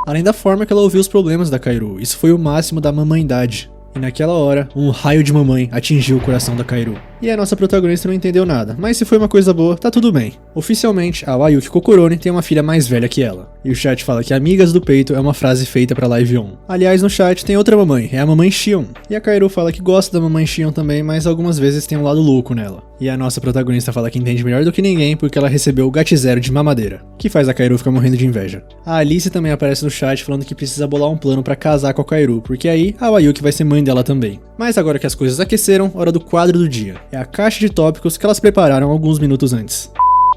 além da forma que ela ouviu os problemas da Kaoru, isso foi o máximo da mamãidade. E naquela hora, um raio de mamãe atingiu o coração da Kaoru. E a nossa protagonista não entendeu nada, mas se foi uma coisa boa, tá tudo bem. Oficialmente, a Wayuki Kokoroni tem uma filha mais velha que ela. E o chat fala que amigas do peito é uma frase feita pra Live On. Aliás, no chat tem outra mamãe, é a mamãe Shion. E a Kaoru fala que gosta da mamãe Shion também, mas algumas vezes tem um lado louco nela. E a nossa protagonista fala que entende melhor do que ninguém porque ela recebeu o Gatizero de mamadeira, que faz a Kaoru ficar morrendo de inveja. A Alice também aparece no chat falando que precisa bolar um plano pra casar com a Kaoru, porque aí a Wayuki vai ser mãe dela também. Mas agora que as coisas aqueceram, hora do quadro do dia. É a caixa de tópicos que elas prepararam alguns minutos antes.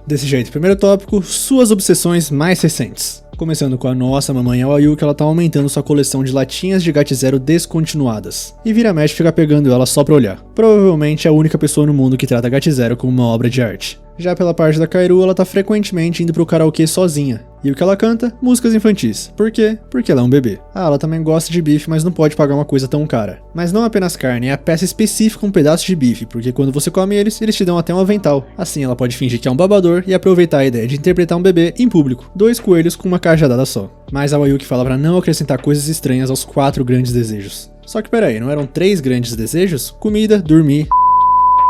Desse jeito, primeiro tópico, suas obsessões mais recentes. Começando com a nossa mamãe Wayuki, ela tá aumentando sua coleção de latinhas de Gatizero descontinuadas. E vira mexe fica pegando ela só pra olhar. Provavelmente é a única pessoa no mundo que trata Gatizero como uma obra de arte. Já pela parte da Kaoru, ela tá frequentemente indo pro karaokê sozinha. E o que ela canta? Músicas infantis. Por quê? Porque ela é um bebê. Ah, ela também gosta de bife, mas não pode pagar uma coisa tão cara. Mas não apenas carne, é a peça específica um pedaço de bife, porque quando você come eles te dão até um avental. Assim ela pode fingir que é um babador e aproveitar a ideia de interpretar um bebê em público. 2 coelhos com uma cajadada só. Mas a Wayuki fala pra não acrescentar coisas estranhas aos 4 grandes desejos. Só que peraí, não eram 3 grandes desejos? Comida, dormir...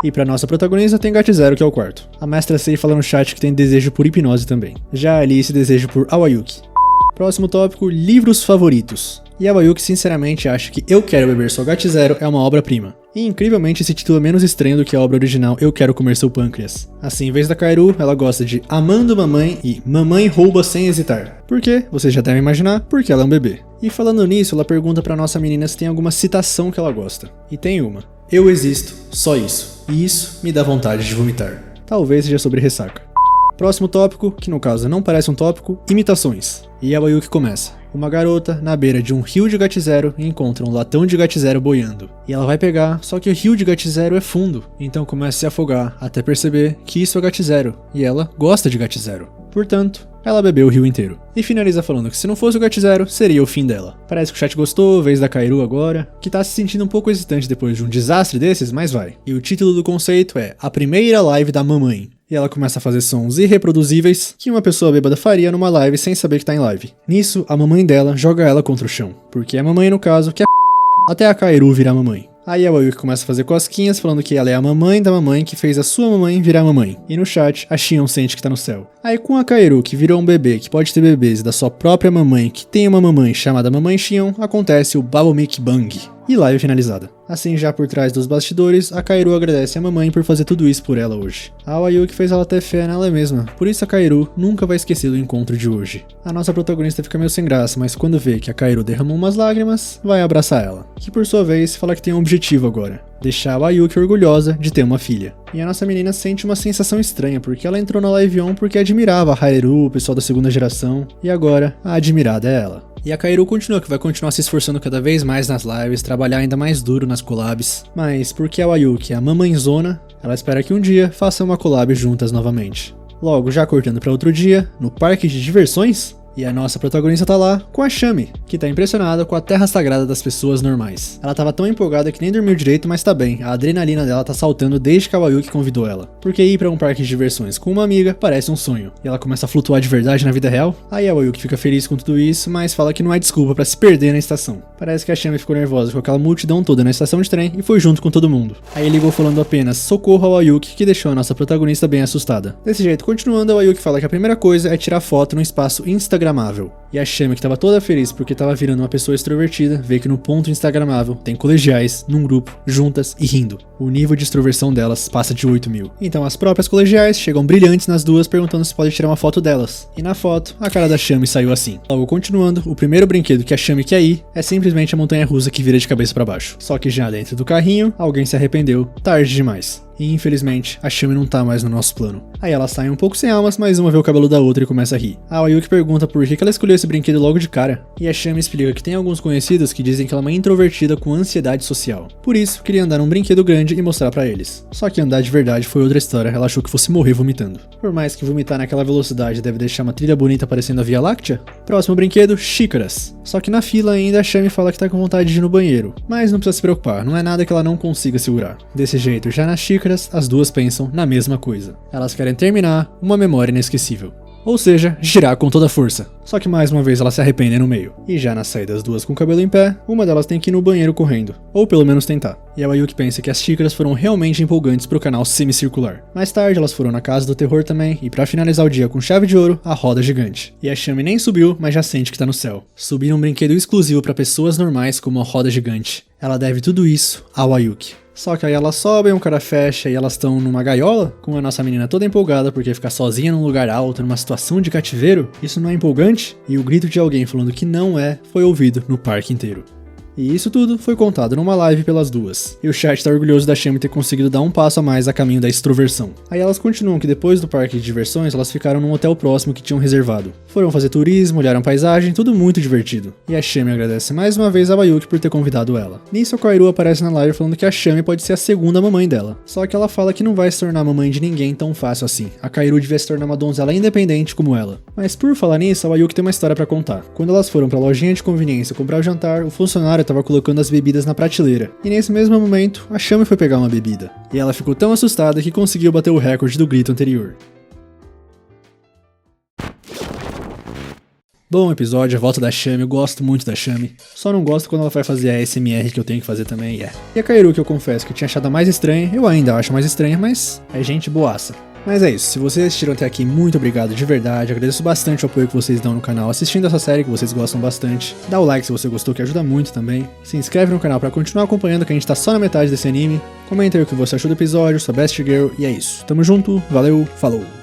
E pra nossa protagonista tem Gatizero, que é o quarto. A mestra Sei fala no chat que tem desejo por hipnose também. Já a Alice desejo por Wayuki. Próximo tópico, livros favoritos. E a Wayuki sinceramente acha que Eu Quero Beber Sua Gatizero é uma obra-prima. E incrivelmente esse título é menos estranho do que a obra original Eu Quero Comer Seu Pâncreas. Assim, em vez da Kaoru, ela gosta de Amando Mamãe e Mamãe Rouba Sem Hesitar. Por quê? Vocês já devem imaginar, porque ela é um bebê. E falando nisso, ela pergunta pra nossa menina se tem alguma citação que ela gosta. E tem uma. Eu existo, só isso. E isso me dá vontade de vomitar. Talvez seja sobre ressaca. Próximo tópico, que no caso não parece um tópico, imitações. E é o Ayuki começa. Uma garota, na beira de um rio de Gat0, encontra um latão de Gat0 boiando. E ela vai pegar, só que o rio de Gat0 é fundo, então começa a se afogar, até perceber que isso é Gat0, e ela gosta de Gat0. Portanto, ela bebeu o rio inteiro. E finaliza falando que se não fosse o Gat0, seria o fim dela. Parece que o chat gostou, vez da Kaeru agora, que tá se sentindo um pouco hesitante depois de um desastre desses, mas vai. E o título do conceito é A Primeira Live da Mamãe. E ela começa a fazer sons irreproduzíveis que uma pessoa bêbada faria numa live sem saber que tá em live. Nisso, a mamãe dela joga ela contra o chão, porque é a mamãe no caso que é até a Kaeru virar mamãe. Aí a Ayuki começa a fazer cosquinhas falando que ela é a mamãe da mamãe que fez a sua mamãe virar mamãe. E no chat, a Xion sente que tá no céu. Aí com a Kaeru, que virou um bebê que pode ter bebês da sua própria mamãe que tem uma mamãe chamada Mamãe Xion, acontece o Babomik Bang. E live finalizada. Assim, já por trás dos bastidores, a Kaeru agradece a mamãe por fazer tudo isso por ela hoje. A Ayuki fez ela ter fé nela mesma, por isso a Kaeru nunca vai esquecer do encontro de hoje. A nossa protagonista fica meio sem graça, mas quando vê que a Kaeru derramou umas lágrimas, vai abraçar ela. Que por sua vez, fala que tem um objetivo agora. Deixar a Ayuki orgulhosa de ter uma filha. E a nossa menina sente uma sensação estranha, porque ela entrou na Live On porque admirava a Haeru, o pessoal da segunda geração, e agora a admirada é ela. E a Kaeru continua que vai continuar se esforçando cada vez mais nas lives, trabalhar ainda mais duro nas collabs, mas porque a Ayuki é a mamãezona, ela espera que um dia façam uma collab juntas novamente. Logo, já cortando para outro dia, no parque de diversões, e a nossa protagonista tá lá com a Shami, que tá impressionada com a terra sagrada das pessoas normais. Ela tava tão empolgada que nem dormiu direito, mas tá bem, a adrenalina dela tá saltando desde que a Ayuki convidou ela. Porque ir pra um parque de diversões com uma amiga parece um sonho, e ela começa a flutuar de verdade na vida real. Aí a Ayuki fica feliz com tudo isso, mas fala que não é desculpa pra se perder na estação. Parece que a Shami ficou nervosa com aquela multidão toda na estação de trem e foi junto com todo mundo. Aí ligou falando apenas socorro ao Ayuki, que deixou a nossa protagonista bem assustada. Desse jeito, continuando, a Ayuki fala que a primeira coisa é tirar foto num espaço instagramável. E a Shami, que tava toda feliz porque tava virando uma pessoa extrovertida, vê que no ponto instagramável tem colegiais, num grupo, juntas e rindo. O nível de extroversão delas passa de 8.000. Então as próprias colegiais chegam brilhantes nas duas perguntando se pode tirar uma foto delas. E na foto, a cara da Shami saiu assim. Logo continuando, o primeiro brinquedo que a Shami quer ir é simplesmente a montanha-russa que vira de cabeça pra baixo. Só que já dentro do carrinho, alguém se arrependeu, tarde demais. E infelizmente, a Shami não tá mais no nosso plano. Aí elas saem um pouco sem almas, mas uma vê o cabelo da outra e começa a rir. A Ayuki pergunta por que ela escolheu esse brinquedo logo de cara. E a Shami explica que tem alguns conhecidos que dizem que ela é uma introvertida com ansiedade social. Por isso, queria andar num brinquedo grande e mostrar pra eles. Só que andar de verdade foi outra história, ela achou que fosse morrer vomitando. Por mais que vomitar naquela velocidade deve deixar uma trilha bonita parecendo a Via Láctea. Próximo brinquedo, xícaras. Só que na fila ainda a Shami fala que tá com vontade de ir no banheiro. Mas não precisa se preocupar, não é nada que ela não consiga segurar. Desse jeito, já nas xícaras, as duas pensam na mesma coisa. Elas querem terminar uma memória inesquecível. Ou seja, girar com toda a força. Só que mais uma vez elas se arrependem no meio. E já na saída das duas com o cabelo em pé, uma delas tem que ir no banheiro correndo. Ou pelo menos tentar. E a Ayuki pensa que as xícaras foram realmente empolgantes pro canal semicircular. Mais tarde elas foram na casa do terror também, e pra finalizar o dia com chave de ouro, a roda gigante. E a Shami nem subiu, mas já sente que tá no céu. Subir um brinquedo exclusivo pra pessoas normais como a roda gigante. Ela deve tudo isso ao Ayuki. Só que aí elas sobem, um cara fecha e elas estão numa gaiola, com a nossa menina toda empolgada porque ficar sozinha num lugar alto, numa situação de cativeiro, isso não é empolgante? E o grito de alguém falando que não é, foi ouvido no parque inteiro. E isso tudo foi contado numa live pelas duas. E o chat tá orgulhoso da Shami ter conseguido dar um passo a mais a caminho da extroversão. Aí elas continuam que depois do parque de diversões, elas ficaram num hotel próximo que tinham reservado. Foram fazer turismo, olharam paisagem, tudo muito divertido. E a Shami agradece mais uma vez a Ayuki por ter convidado ela. Nisso a Kaeru aparece na live falando que a Shami pode ser a segunda mamãe dela. Só que ela fala que não vai se tornar mamãe de ninguém tão fácil assim. A Kaeru devia se tornar uma donzela independente como ela. Mas por falar nisso, a Ayuki tem uma história pra contar. Quando elas foram pra lojinha de conveniência comprar o jantar, o funcionário tava colocando as bebidas na prateleira. E nesse mesmo momento, a Shami foi pegar uma bebida. E ela ficou tão assustada que conseguiu bater o recorde do grito anterior. Bom episódio, a volta da Shami, eu gosto muito da Shami. Só não gosto quando ela vai fazer a ASMR que eu tenho que fazer também, E a Kaeru, que eu confesso que eu tinha achado a mais estranha, eu ainda acho mais estranha, mas é gente boaça. Mas é isso, se vocês assistiram até aqui, muito obrigado de verdade, agradeço bastante o apoio que vocês dão no canal assistindo essa série que vocês gostam bastante. Dá o like se você gostou, que ajuda muito também. Se inscreve no canal pra continuar acompanhando, que a gente tá só na metade desse anime. Comenta aí o que você achou do episódio, sua best girl, e é isso. Tamo junto, valeu, falou!